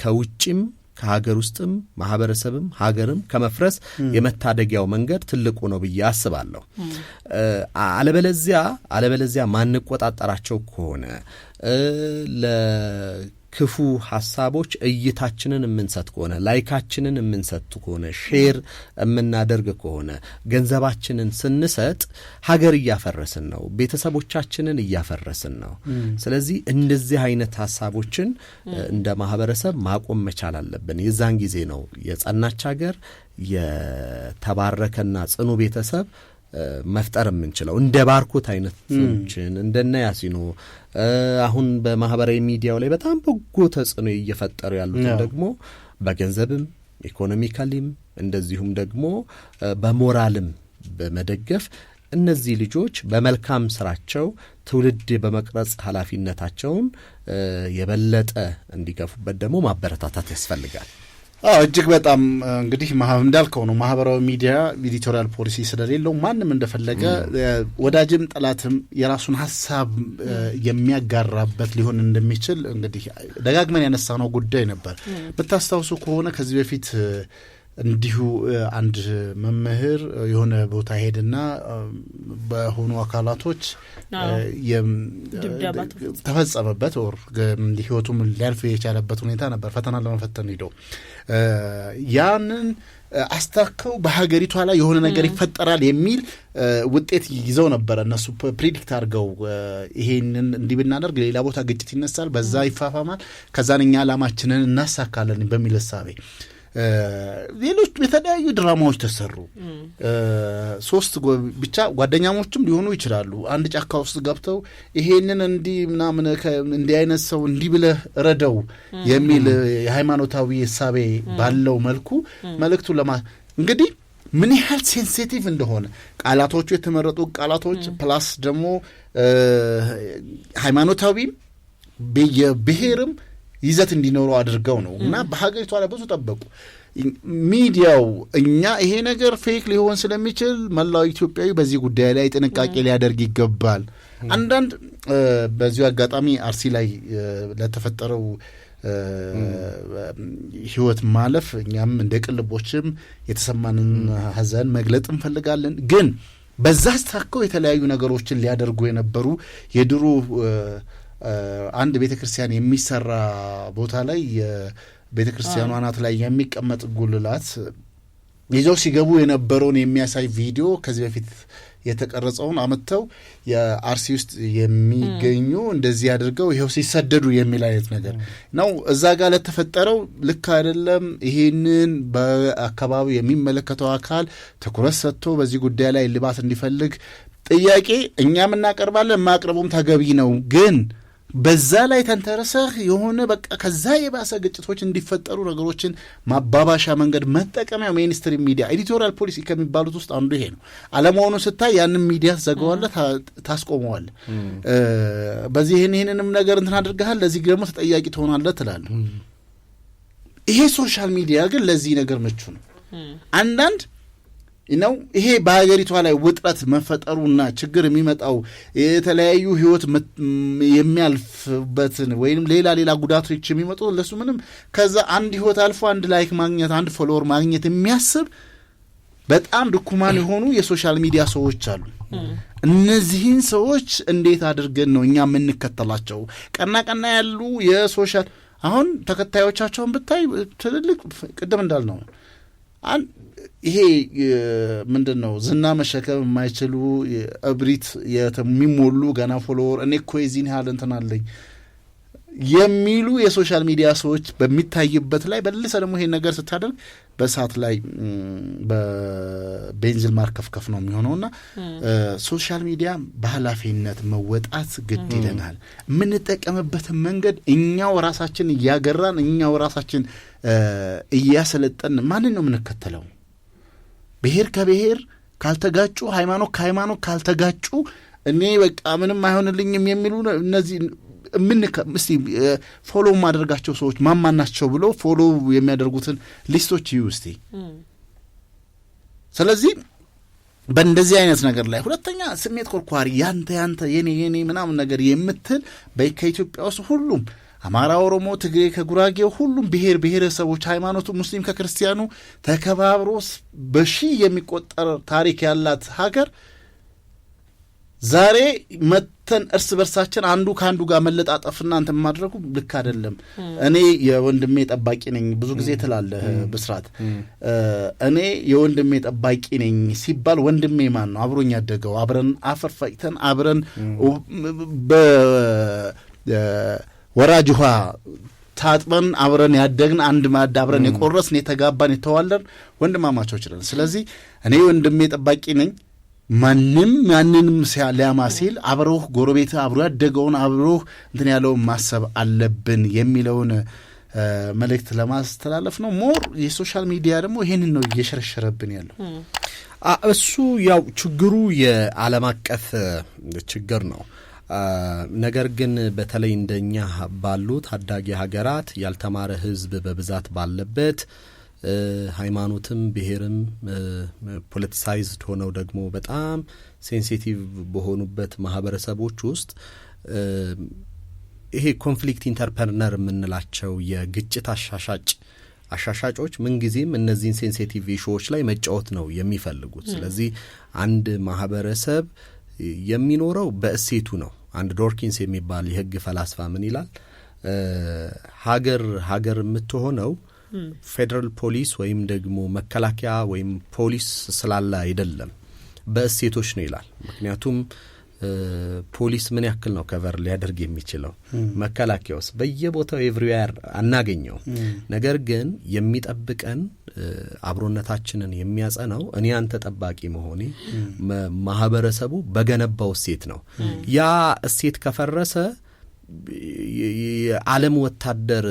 ከውጭም ከሀገር ውስጥም ማህበረሰብም ሀገርም ከመፍረስ የመታደጊያው መንገድ ትልቁ ነው ብዬ አስባለሁ። አለበለዚያ ማንቆጣጠራቸው ከሆነ ለክፉ ሐሳቦች እይታችንን የምንሰጥ ከሆነ፣ ላይካችንን የምንሰጥ ከሆነ፣ ሼር የምናደርግ ከሆነ፣ ገንዘባችንን ስንሰጥ ሀገር እያፈረስን ነው፣ ቤተሰቦቻችንን እያፈረስን ነው። ስለዚህ እንደዚህ አይነት ሐሳቦችን እንደ ማህበረሰብ ማቆም መቻል አለብን። የዛን ጊዜ ነው የጸናች ሀገር፣ የተባረከና ጽኑ ቤተሰብ መፍጠር የምንችለው። እንደ ባርኮት አይነቶችን እንደነ ያሲኖ አሁን በማህበራዊ ሚዲያው ላይ በጣም በጎ ተጽዕኖ እየፈጠሩ ያሉትን ደግሞ በገንዘብም ኢኮኖሚካሊም እንደዚሁም ደግሞ በሞራልም በመደገፍ እነዚህ ልጆች በመልካም ስራቸው ትውልድ በመቅረጽ ኃላፊነታቸውን የበለጠ እንዲገፉበት ደግሞ ማበረታታት ያስፈልጋል። እጅግ በጣም እንግዲህ እንዳልከው ነው። ማህበራዊ ሚዲያ ኤዲቶሪያል ፖሊሲ ስለሌለው ማንም እንደፈለገ ወዳጅም ጠላትም የራሱን ሀሳብ የሚያጋራበት ሊሆን እንደሚችል እንግዲህ ደጋግመን ያነሳነው ጉዳይ ነበር። ብታስታውሱ ከሆነ ከዚህ በፊት እንዲሁ አንድ መምህር የሆነ ቦታ ሄድና በሆኑ አካላቶች ተፈጸመበት ወር ህይወቱም ሊያልፍ የቻለበት ሁኔታ ነበር። ፈተና ለመፈተን ሄዶ ያንን አስታከው በሀገሪቷ ላይ የሆነ ነገር ይፈጠራል የሚል ውጤት ይዘው ነበር። እነሱ ፕሪዲክት አድርገው ይሄንን እንዲህ ብናደርግ ሌላ ቦታ ግጭት ይነሳል፣ በዛ ይፋፋማል፣ ከዛንኛ ዓላማችንን እናሳካለን በሚል እሳቤ ሌሎች የተለያዩ ድራማዎች ተሰሩ። 3 ብቻ ጓደኛሞችም ሊሆኑ ይችላሉ። አንድ ጫካ ውስጥ ገብተው ይሄንን እንዲህ ምናምን እንዲህ አይነት ሰው እንዲህ ብለህ ረደው የሚል የሃይማኖታዊ እሳቤ ባለው መልኩ መልእክቱ እንግዲህ ምን ያህል ሴንሲቲቭ እንደሆነ ቃላቶቹ የተመረጡ ቃላቶች ፕላስ ደግሞ ሃይማኖታዊም የብሔርም ይዘት እንዲኖረው አድርገው ነው እና በሀገሪቷ ላይ ብዙ ጠበቁ። ሚዲያው እኛ ይሄ ነገር ፌክ ሊሆን ስለሚችል መላው ኢትዮጵያዊ በዚህ ጉዳይ ላይ ጥንቃቄ ሊያደርግ ይገባል። አንዳንድ በዚሁ አጋጣሚ አርሲ ላይ ለተፈጠረው ህይወት ማለፍ እኛም እንደ ቅልቦችም የተሰማንን ሀዘን መግለጥ እንፈልጋለን። ግን በዛ ስታከው የተለያዩ ነገሮችን ሊያደርጉ የነበሩ የድሮ አንድ ቤተክርስቲያን የሚሰራ ቦታ ላይ ቤተክርስቲያኗ አናት ላይ የሚቀመጥ ጉልላት ይዘው ሲገቡ የነበረውን የሚያሳይ ቪዲዮ ከዚህ በፊት የተቀረጸውን አመተው የአርሲ ውስጥ የሚገኙ እንደዚህ አድርገው ይሄው ሲሰደዱ የሚል አይነት ነገር ነው። እዛ ጋር ለተፈጠረው ልክ አይደለም። ይሄንን በአካባቢው የሚመለከተው አካል ትኩረት ሰጥቶ በዚህ ጉዳይ ላይ ልባት እንዲፈልግ ጥያቄ እኛም እናቀርባለን። ማቅረቡም ተገቢ ነው። ግን በዛ ላይ ተንተረሰህ የሆነ በቃ ከዛ የባሰ ግጭቶች እንዲፈጠሩ ነገሮችን ማባባሻ መንገድ መጠቀሚያው ሜንስትሪም ሚዲያ ኤዲቶሪያል ፖሊሲ ከሚባሉት ውስጥ አንዱ ይሄ ነው። አለመሆኑ ስታይ ያንን ሚዲያ ትዘጋዋለህ፣ ታስቆመዋለህ። በዚህ ይህንንም ነገር እንትን አድርገሃል፣ ለዚህ ደግሞ ተጠያቂ ትሆናለህ ትላለህ። ይሄ ሶሻል ሚዲያ ግን ለዚህ ነገር ምቹ ነው። አንዳንድ ነው ይሄ በሀገሪቷ ላይ ውጥረት መፈጠሩና ችግር የሚመጣው የተለያዩ ህይወት የሚያልፍበትን ወይም ሌላ ጉዳቶች የሚመጡ ለሱ ምንም ከዛ አንድ ህይወት አልፎ አንድ ላይክ ማግኘት አንድ ፎሎወር ማግኘት የሚያስብ በጣም ድኩማን የሆኑ የሶሻል ሚዲያ ሰዎች አሉ። እነዚህን ሰዎች እንዴት አድርገን ነው እኛ የምንከተላቸው? ቀና ያሉ የሶሻል አሁን ተከታዮቻቸውን ብታይ ትልልቅ ቅድም እንዳልነው ይሄ ምንድን ነው ዝና መሸከም የማይችሉ እብሪት የሚሞሉ ገና ፎሎወር እኔ እኮ የዚህን ያህል እንትን አለኝ የሚሉ የሶሻል ሚዲያ ሰዎች በሚታይበት ላይ በልሰ ደግሞ ይሄን ነገር ስታደርግ በሳት ላይ በቤንዚን ማርከፍከፍ ነው የሚሆነውና ሶሻል ሚዲያ በኃላፊነት መወጣት ግድ ይለናል። የምንጠቀምበትን መንገድ እኛው ራሳችን እያገራን እኛው ራሳችን እያሰለጠን ማንን ነው የምንከተለው? ብሔር ከብሔር ካልተጋጩ፣ ሃይማኖት ከሃይማኖት ካልተጋጩ እኔ በቃ ምንም አይሆንልኝም የሚሉ እነዚህ እስቲ ፎሎ ማድረጋቸው ሰዎች ማናቸው ብሎ ፎሎ የሚያደርጉትን ሊስቶች ይዩ እስቲ። ስለዚህ በእንደዚህ አይነት ነገር ላይ ሁለተኛ ስሜት ኮርኳሪ ያንተ የኔ ምናምን ነገር የምትል ከኢትዮጵያ ውስጥ ሁሉም አማራ፣ ኦሮሞ፣ ትግሬ ከጉራጌው ሁሉም ብሔር ብሔረሰቦች ሃይማኖቱ ሙስሊም ከክርስቲያኑ ተከባብሮ በሺህ የሚቆጠር ታሪክ ያላት ሀገር ዛሬ መተን እርስ በርሳችን አንዱ ከአንዱ ጋር መለጣጠፍና እንትን ማድረጉ ልክ አይደለም። እኔ የወንድሜ ጠባቂ ነኝ ብዙ ጊዜ ትላለህ ብስራት። እኔ የወንድሜ ጠባቂ ነኝ ሲባል ወንድሜ ማን ነው? አብሮኝ ያደገው አብረን አፈር ፈጭተን አብረን ወራጅ ውሃ ታጥበን አብረን ያደግን አንድ ማዕድ አብረን የቆረስን የተጋባን የተዋለርን ወንድማማቾች ነን። ስለዚህ እኔ ወንድሜ ጠባቂ ነኝ ማንንም ሊያማ ሲል አብሮህ ጎረቤት አብሮ ያደገውን አብሮህ እንትን ያለውን ማሰብ አለብን የሚለውን መልእክት ለማስተላለፍ ነው። ሞር የሶሻል ሚዲያ ደግሞ ይሄንን ነው እየሸረሸረብን ያለው። እሱ ያው ችግሩ የዓለም አቀፍ ችግር ነው። ነገር ግን በተለይ እንደኛ ባሉ ታዳጊ ሀገራት ያልተማረ ህዝብ በብዛት ባለበት ሃይማኖትም ብሔርም ፖለቲሳይዝድ ሆነው ደግሞ በጣም ሴንሲቲቭ በሆኑበት ማህበረሰቦች ውስጥ ይሄ ኮንፍሊክት ኢንተርፕረነር የምንላቸው የግጭት አሻሻጮች ምንጊዜም እነዚህን ሴንሲቲቭ ኢሹዎች ላይ መጫወት ነው የሚፈልጉት። ስለዚህ አንድ ማህበረሰብ የሚኖረው በእሴቱ ነው። አንድ ዶርኪንስ የሚባል የህግ ፈላስፋ ምን ይላል? ሀገር የምትሆነው ፌደራል ፖሊስ ወይም ደግሞ መከላከያ ወይም ፖሊስ ስላለ አይደለም፣ በእሴቶች ነው ይላል። ምክንያቱም ፖሊስ ምን ያክል ነው ከቨር ሊያደርግ የሚችለው? መከላከያውስ በየቦታው ኤቭሪዌር አናገኘው። ነገር ግን የሚጠብቀን አብሮነታችንን የሚያጸናው እኔ አንተ ጠባቂ መሆኔ ማህበረሰቡ በገነባው እሴት ነው። ያ እሴት ከፈረሰ የዓለም ወታደር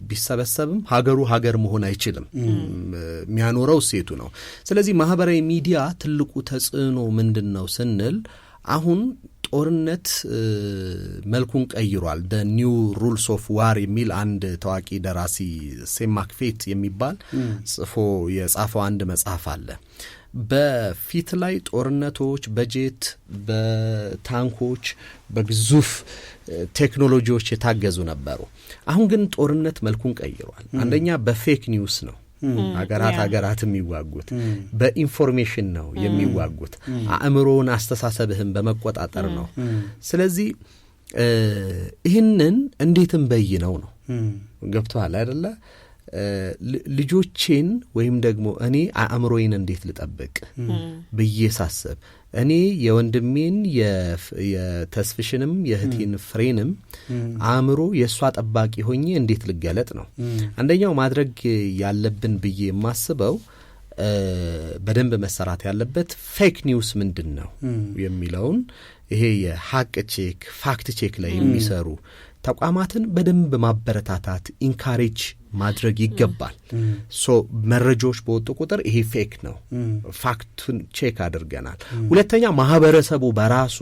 ቢሰበሰብም ሀገሩ ሀገር መሆን አይችልም። የሚያኖረው እሴቱ ነው። ስለዚህ ማህበራዊ ሚዲያ ትልቁ ተጽዕኖ ምንድነው ስንል አሁን ጦርነት መልኩን ቀይሯል። the new rules of war የሚል አንድ ታዋቂ ደራሲ ሴም ማክፌት የሚባል የጻፈው አንድ መጽሐፍ አለ። በፊት ላይ ጦርነቶች በጄት በታንኮች በግዙፍ ቴክኖሎጂዎች የታገዙ ነበሩ። አሁን ግን ጦርነት መልኩን ቀይሯል። አንደኛ በፌክ ኒውስ ነው ሀገራት የሚዋጉት፣ በኢንፎርሜሽን ነው የሚዋጉት፣ አእምሮን አስተሳሰብህን በመቆጣጠር ነው። ስለዚህ ይህንን እንዴትም በይነው ነው ገብቶሃል አይደለ? ልጆቼን ወይም ደግሞ እኔ አእምሮዬን እንዴት ልጠብቅ ብዬ ሳስብ እኔ የወንድሜን የተስፍሽንም የእህቴን ፍሬንም አእምሮ የእሷ ጠባቂ ሆኜ እንዴት ልገለጥ ነው። አንደኛው ማድረግ ያለብን ብዬ የማስበው በደንብ መሰራት ያለበት ፌክ ኒውስ ምንድን ነው የሚለውን ይሄ የሀቅ ቼክ ፋክት ቼክ ላይ የሚሰሩ ተቋማትን በደንብ ማበረታታት ኢንካሬጅ ማድረግ ይገባል። መረጃዎች በወጡ ቁጥር ይሄ ፌክ ነው ፋክቱን ቼክ አድርገናል። ሁለተኛ ማህበረሰቡ በራሱ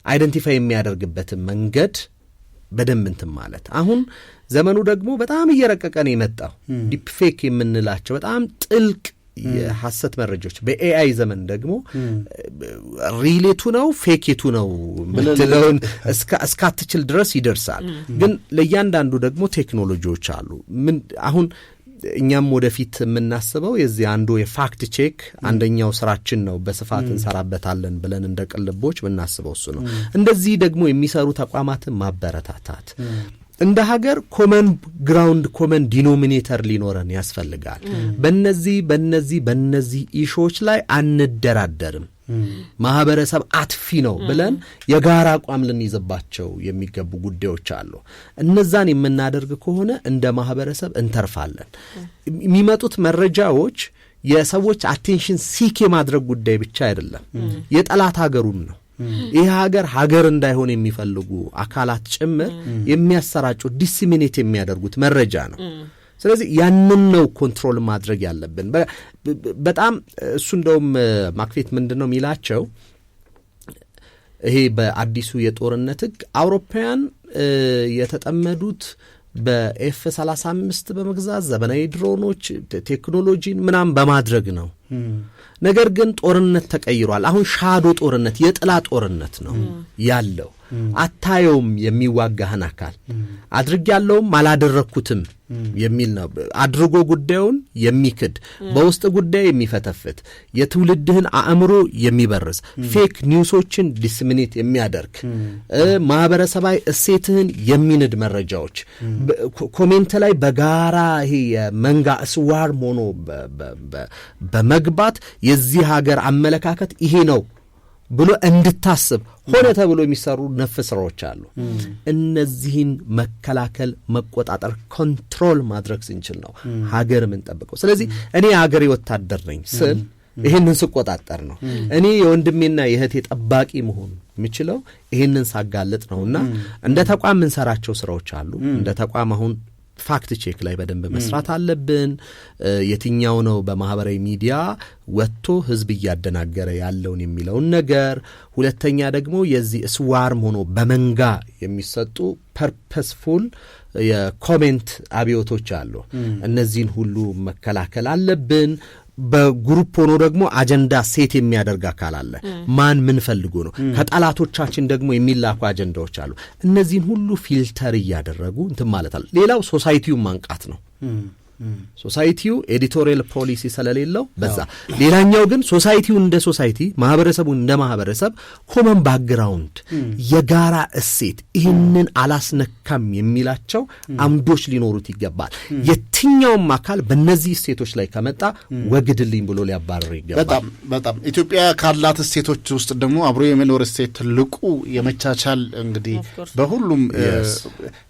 አይደንቲፋይ የሚያደርግበትን መንገድ በደንብ እንትን ማለት። አሁን ዘመኑ ደግሞ በጣም እየረቀቀ ነው የመጣው። ዲፕ ፌክ የምንላቸው በጣም ጥልቅ የሐሰት መረጃዎች በኤአይ ዘመን ደግሞ ሪሌቱ ነው ፌኬቱ ነው ምትለውን እስካትችል ድረስ ይደርሳል። ግን ለእያንዳንዱ ደግሞ ቴክኖሎጂዎች አሉ። አሁን እኛም ወደፊት የምናስበው የዚህ አንዱ የፋክት ቼክ አንደኛው ስራችን ነው፣ በስፋት እንሰራበታለን ብለን እንደ ቅልቦች የምናስበው እሱ ነው። እንደዚህ ደግሞ የሚሰሩ ተቋማትን ማበረታታት እንደ ሀገር ኮመን ግራውንድ ኮመን ዲኖሚኔተር ሊኖረን ያስፈልጋል። በእነዚህ ኢሾች ላይ አንደራደርም። ማህበረሰብ አጥፊ ነው ብለን የጋራ አቋም ልንይዝባቸው የሚገቡ ጉዳዮች አሉ። እነዛን የምናደርግ ከሆነ እንደ ማህበረሰብ እንተርፋለን። የሚመጡት መረጃዎች የሰዎች አቴንሽን ሲክ የማድረግ ጉዳይ ብቻ አይደለም፣ የጠላት ሀገሩም ነው። ይህ ሀገር እንዳይሆን የሚፈልጉ አካላት ጭምር የሚያሰራጩት ዲሲሚኔት የሚያደርጉት መረጃ ነው። ስለዚህ ያንን ነው ኮንትሮል ማድረግ ያለብን። በጣም እሱ እንደውም ማክፌት ምንድነው የሚላቸው ይሄ በአዲሱ የጦርነት ሕግ አውሮፓውያን የተጠመዱት በኤፍ-35 በመግዛት ዘመናዊ ድሮኖች ቴክኖሎጂን ምናምን በማድረግ ነው። ነገር ግን ጦርነት ተቀይሯል። አሁን ሻዶ ጦርነት የጥላ ጦርነት ነው ያለው። አታየውም የሚዋጋህን አካል አድርጌያለሁም አላደረኩትም የሚል ነው። አድርጎ ጉዳዩን የሚክድ በውስጥ ጉዳይ የሚፈተፍት የትውልድህን አእምሮ የሚበርስ ፌክ ኒውሶችን ዲስሚኔት የሚያደርግ ማህበረሰባዊ እሴትህን የሚንድ መረጃዎች ኮሜንት ላይ በጋራ ይሄ የመንጋ እስዋር ሆኖ በመግባት የዚህ ሀገር አመለካከት ይሄ ነው ብሎ እንድታስብ ሆነ ተብሎ የሚሰሩ ነፍ ስራዎች አሉ። እነዚህን መከላከል፣ መቆጣጠር፣ ኮንትሮል ማድረግ ስንችል ነው ሀገር የምንጠብቀው። ስለዚህ እኔ ሀገሬ ወታደር ነኝ ስል ይሄንን ስቆጣጠር ነው። እኔ የወንድሜና የእህቴ ጠባቂ መሆን የምችለው ይሄንን ሳጋለጥ ነውና እንደ ተቋም የምንሰራቸው ስራዎች አሉ። እንደ ተቋም አሁን ፋክት ቼክ ላይ በደንብ መስራት አለብን። የትኛው ነው በማህበራዊ ሚዲያ ወጥቶ ህዝብ እያደናገረ ያለውን የሚለውን ነገር። ሁለተኛ ደግሞ የዚህ ስዋርም ሆኖ በመንጋ የሚሰጡ ፐርፐስፉል የኮሜንት አብዮቶች አሉ። እነዚህን ሁሉ መከላከል አለብን። በግሩፕ ሆኖ ደግሞ አጀንዳ ሴት የሚያደርግ አካል አለ። ማን ምን ፈልጎ ነው? ከጠላቶቻችን ደግሞ የሚላኩ አጀንዳዎች አሉ። እነዚህን ሁሉ ፊልተር እያደረጉ እንትን ማለት አለ። ሌላው ሶሳይቲውን ማንቃት ነው። ሶሳይቲው ኤዲቶሪያል ፖሊሲ ስለሌለው በዛ። ሌላኛው ግን ሶሳይቲው እንደ ሶሳይቲ ማህበረሰቡን እንደ ማህበረሰብ ኮመን ባክግራውንድ የጋራ እሴት ይህንን አላስነካም የሚላቸው አምዶች ሊኖሩት ይገባል። የትኛውም አካል በእነዚህ እሴቶች ላይ ከመጣ ወግድልኝ ብሎ ሊያባረር ይገባል። በጣም ኢትዮጵያ ካላት እሴቶች ውስጥ ደግሞ አብሮ የመኖር እሴት ትልቁ የመቻቻል እንግዲህ በሁሉም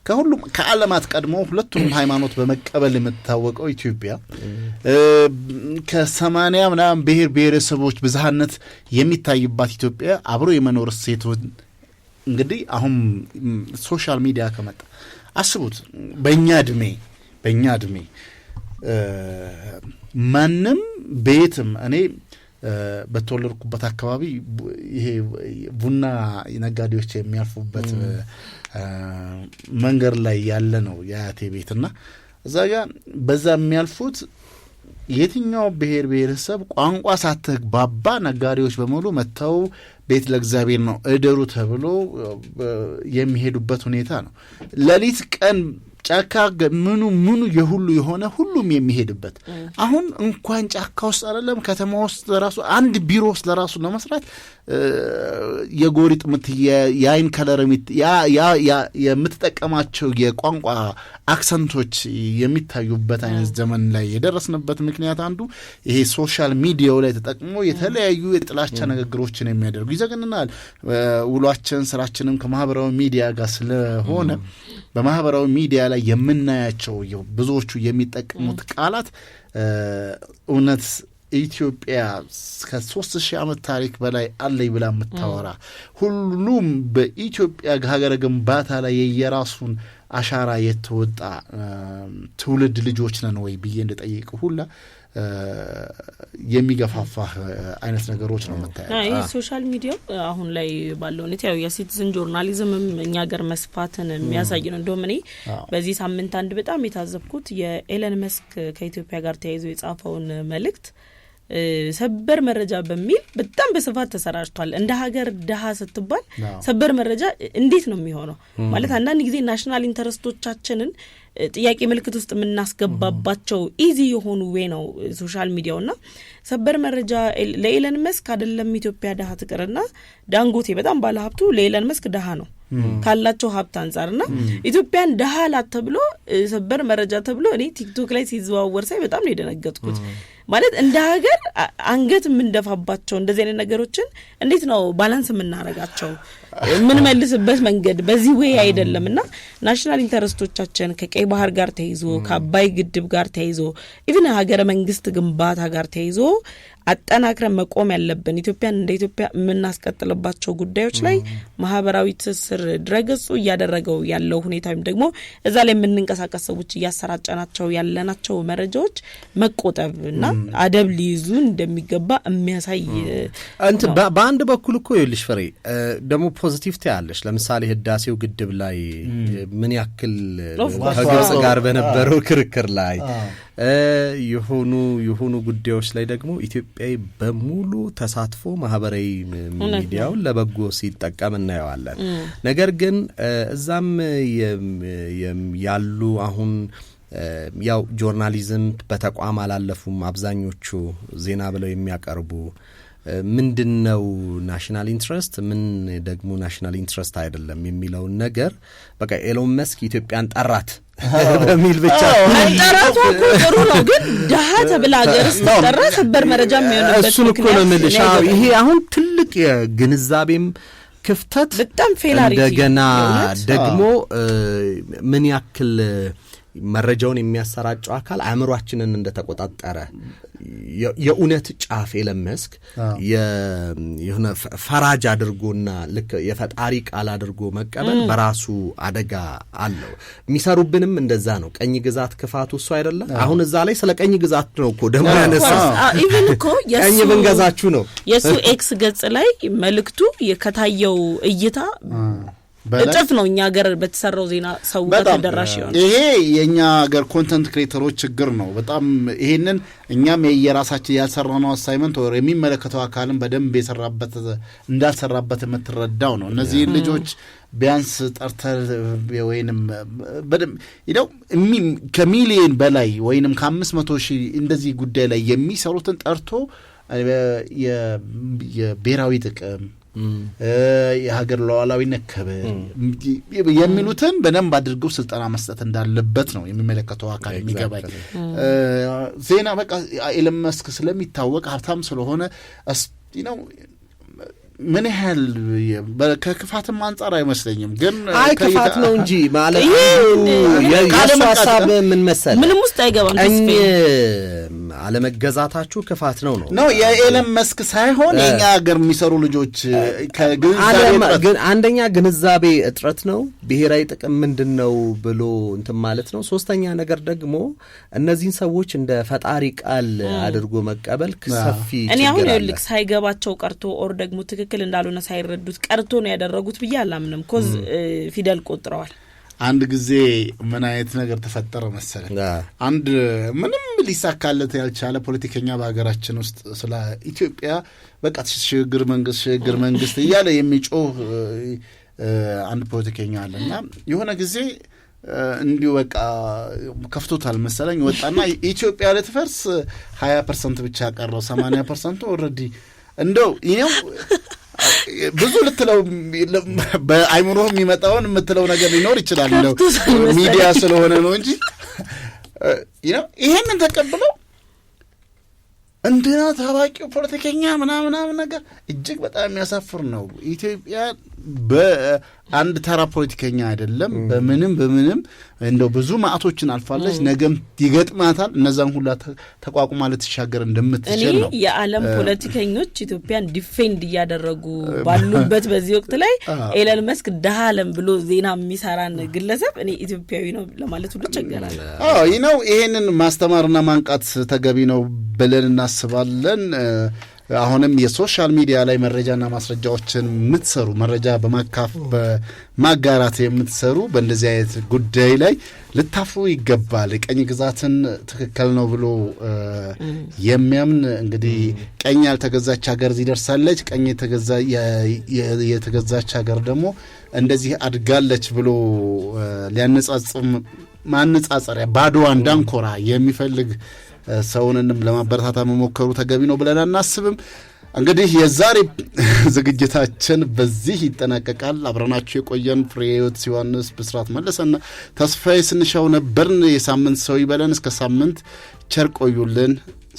ከሁሉም ከዓለማት ቀድሞ ሁለቱንም ሃይማኖት በመቀበል የምትታወቀው ኢትዮጵያ ከ80 ምናምን ብሔረሰቦች ብዝሃነት የሚታይባት ኢትዮጵያ አብሮ የመኖር እሴቱን እንግዲህ አሁን ሶሻል ሚዲያ ከመጣ አስቡት በእኛ እድሜ ማንም ቤትም እኔ በተወለድኩበት አካባቢ ይሄ ቡና ነጋዴዎች የሚያልፉበት መንገድ ላይ ያለ ነው የአያቴ ቤትና እዛ ጋር በዛ የሚያልፉት የትኛው ብሔር ብሔረሰብ ቋንቋ ሳትግባባ ነጋዴዎች በሙሉ መተው ቤት ለእግዚአብሔር ነው እደሩ ተብሎ የሚሄዱበት ሁኔታ ነው። ሌሊት ቀን ጫካ ምኑ የሁሉ የሆነ ሁሉም የሚሄድበት አሁን እንኳን ጫካ ውስጥ አይደለም ከተማ ውስጥ ለራሱ አንድ ቢሮ ውስጥ ለራሱ ለመስራት የጎሪጥ የአይን ከለር የምትጠቀማቸው የቋንቋ አክሰንቶች የሚታዩበት አይነት ዘመን ላይ የደረስንበት ምክንያት አንዱ ይሄ ሶሻል ሚዲያው ላይ ተጠቅሞ የተለያዩ የጥላቻ ንግግሮችን የሚያደርጉ ይዘግንናል። ውሏችን ስራችንም ከማህበራዊ ሚዲያ ጋር ስለሆነ በማህበራዊ ሚዲያ ላይ የምናያቸው ብዙዎቹ የሚጠቀሙት ቃላት እውነት ኢትዮጵያ ከ3000 ዓመት ታሪክ በላይ አለይ ብላ የምታወራ ሁሉም በኢትዮጵያ ሀገረ ግንባታ ላይ የየራሱን አሻራ የተወጣ ትውልድ ልጆች ነን ወይ ብዬ እንደጠይቅ ሁላ የሚገፋፋ አይነት ነገሮች ነው መታየት። አይ ሶሻል ሚዲያ አሁን ላይ ባለው ሁኔታ ያው የሲቲዝን ጆርናሊዝምም እኛ ሀገር መስፋትን የሚያሳይ ነው። እንደውም እኔ በዚህ ሳምንት አንድ በጣም የታዘብኩት የኤለን መስክ ከኢትዮጵያ ጋር ተያይዞ የጻፈውን መልእክት ሰበር መረጃ በሚል በጣም በስፋት ተሰራጭቷል። እንደ ሀገር ደሃ ስትባል ሰበር መረጃ እንዴት ነው የሚሆነው? ማለት አንዳንድ ጊዜ ናሽናል ኢንተረስቶቻችንን ጥያቄ ምልክት ውስጥ የምናስገባባቸው ኢዚ የሆኑ ዌይ ነው ሶሻል ሚዲያውና ሰበር መረጃ ለኤለን መስክ አይደለም ኢትዮጵያ ደሃ ትቀርና ዳንጎቴ በጣም ባለ ሀብቱ ለኤለን መስክ ደሃ ነው ካላቸው ሀብት አንፃርና ኢትዮጵያን ደሃ ላት ተብሎ ሰበር መረጃ ተብሎ እኔ ቲክቶክ ላይ ሲዘዋወር ሳይ በጣም ነው የደነገጥኩት። ማለት እንደ ሀገር አንገት የምንደፋባቸው እንደዚህ አይነት ነገሮችን እንዴት ነው ባላንስ የምናረጋቸው? ምን መልስበት መንገድ በዚህ ወይ አይደለምና ናሽናል ኢንተረስቶቻችን ከቀይ ባህር ጋር ተይዞ ከአባይ ግድብ ጋር ተይዞ ኢቭን ሀገረ መንግስት ግንባታ ጋር ተይዞ አጠናክረን መቆም ያለብን ኢትዮጵያን እንደ ኢትዮጵያ የምናስቀጥልባቸው ጉዳዮች ላይ ማህበራዊ ትስስር ድረገጹ እያደረገው ያለው ሁኔታም ደግሞ እዛ ላይ የምንንቀሳቀስ ሰዎች እያሰራጨናቸው ያለናቸው መረጃዎች መቆጠብና አደብ ሊይዙ እንደሚገባ የሚያሳይ አንተ በአንድ በኩል እኮ ይልሽ ፍሬ ደግሞ ፖዚቲቭ ታያለሽ። ለምሳሌ ህዳሴው ግድብ ላይ ምን ያክል ከግብጽ ጋር በነበረው ክርክር ላይ የሆኑ ጉዳዮች ላይ ደግሞ ኢትዮጵያዊ በሙሉ ተሳትፎ ማህበራዊ ሚዲያውን ለበጎ ሲጠቀም እናየዋለን። ነገር ግን እዛም ያሉ አሁን ያው ጆርናሊዝም በተቋም አላለፉም አብዛኞቹ ዜና ብለው የሚያቀርቡ ምንድነው ናሽናል ኢንትረስት ምን ደግሞ ናሽናል ኢንትረስት አይደለም የሚለው ነገር በቃ ኤሎን መስክ ኢትዮጵያን ጠራት በሚል ብቻ ጠራቱ እኮ ጥሩ ነው፣ ግን ደሃ ተብላ ሀገርስ ተጠራ ሰበር መረጃ የሚሆንበት እሱ እኮ ነው የምልሽ። ይሄ አሁን ትልቅ የግንዛቤም ክፍተት በጣም ፌላሪቲ እንደገና ደግሞ ምን ያክል መረጃውን የሚያሰራጨው አካል አእምሯችንን እንደተቆጣጠረ የኡነት ጫፍ የለመስክ የሆነ ፈራጅ አድርጎና ልክ የፈጣሪ ቃል አድርጎ መቀበል በራሱ አደጋ አለው። የሚሰሩብንም እንደዛ ነው። ቀኝ ግዛት ክፋቱ እሱ አይደለም። አሁን እዛ ላይ ስለ ቀኝ ግዛት ነው እኮ ደሞ ያነሳው። ኢቭን እኮ ቀኝ ብንገዛችሁ ነው የሱ ኤክስ ገጽ ላይ መልእክቱ የከታየው እይታ እጥፍ ነው። እኛ ሀገር በተሰራው ዜና ሰው ተደራሽ ይሆናል። ይሄ የኛ ሀገር ኮንተንት ክሬተሮች ችግር ነው በጣም። ይሄንን እኛም የየራሳችን ያልሰራነው አሳይመንት ወር የሚመለከተው አካልን በደንብ የሰራበት እንዳልሰራበት የምትረዳው ነው። እነዚህ ልጆች ቢያንስ ጠርተር ወይንም በደም ይደው ከሚሊዮን በላይ ወይንም ከ500,000 እንደዚህ ጉዳይ ላይ የሚሰሩትን ጠርቶ የብሔራዊ ጥቅም የሀገር ሉዓላዊነት ክብር የሚሉትን በደንብ አድርገው ስልጠና መስጠት እንዳለበት ነው የሚመለከተው አካል የሚገባኝ። ዜና በቃ ኤለን መስክ ስለሚታወቅ ሀብታም ስለሆነ ነው ምን ያህል ከክፋትም አንጻር አይመስለኝም። ግን አይ ክፋት ነው እንጂ ማለት የሱ ሀሳብ ምን መሰለ ምንም ውስጥ አይገባም። አለመገዛታችሁ ክፋት ነው የኤለን መስክ ሳይሆን የኛ ሀገር የሚሰሩ ልጆች ግን አንደኛ ግንዛቤ እጥረት ነው። ብሔራዊ ጥቅም ምንድነው ብሎ እንትን ማለት ነው። ሶስተኛ ነገር ደግሞ እነዚህን ሰዎች እንደ ፈጣሪ ቃል አድርጎ መቀበል ሰፊ ችግር አለ። እኔ አሁን ይልክ ሳይገባቸው ቀርቶ ኦር ደግሞ ትክክል እንዳልሆነ ሳይረዱት ቀርቶ ነው ያደረጉት ብዬ አላምንም። ኮዝ ፊደል ቆጥረዋል። አንድ ጊዜ ምን አይነት ነገር ተፈጠረ መሰለኝ። አንድ ምንም ሊሳካለት ያልቻለ ፖለቲከኛ በሀገራችን ውስጥ ስለ ኢትዮጵያ በቃ ሽግግር መንግስት እያለ የሚጮህ አንድ ፖለቲከኛ አለና የሆነ ጊዜ እንዲሁ በቃ ከፍቶታል መሰለኝ። ወጣና ኢትዮጵያ ልትፈርስ 20% ብቻ ቀረው 80% ኦልሬዲ እንደው ይሄው ብዙ ልትለው በአይምሮ የሚመጣውን የምትለው ነገር ሊኖር ይችላል ነው ሚዲያ ስለሆነ ነው እንጂ ይሄንን ተቀብለው እንደና ታዋቂው ፖለቲከኛ ምናምን ነገር እጅግ በጣም የሚያሳፍር ነው። ኢትዮጵያ በአንድ ተራ ፖለቲከኛ አይደለም በምንም እንደው ብዙ ማዕቶችን አልፋለች። ነገም ይገጥማታል። እነዛን ሁሉ ተቋቁማ ልትሻገር እንደምትችል ነው። የዓለም ፖለቲከኞች ኢትዮጵያን ዲፌንድ እያደረጉ ባሉበት በዚህ ወቅት ላይ ኤለን መስክ ደሃለም ብሎ ዜና የሚሰራን ግለሰብ እኔ ኢትዮጵያዊ ነው ለማለት ሁሉ ቸገራል። ይሄንን ማስተማርና ማንቃት ተገቢ ነው ብለን እናስባለን። አሁንም የሶሻል ሚዲያ ላይ መረጃና ማስረጃዎችን የምትሰሩ መረጃ በማጋራት የምትሰሩ በእንደዚህ አይነት ጉዳይ ላይ ልታፍሩ ይገባል። ቀኝ ግዛትን ትክክል ነው ብሎ የሚያምን እንግዲህ ቀኝ ያልተገዛች ሀገር ይደርሳለች፣ ቀኝ የተገዛች ሀገር ደግሞ እንደዚህ አድጋለች ብሎ ማነጻጸሪያ ባዶዋን ዳንኮራ የሚፈልግ ሰውንንም ለማበረታታ መሞከሩ ተገቢ ነው ብለን አናስብም። እንግዲህ የዛሬ ዝግጅታችን በዚህ ይጠናቀቃል። አብረናችሁ የቆየን ፍሬህይወት ዮሐንስ፣ ብስራት መለሰና ተስፋዬ ስንሻው ነበርን። የሳምንት ሰው ይበለን። እስከ ሳምንት ቸር ቆዩልን።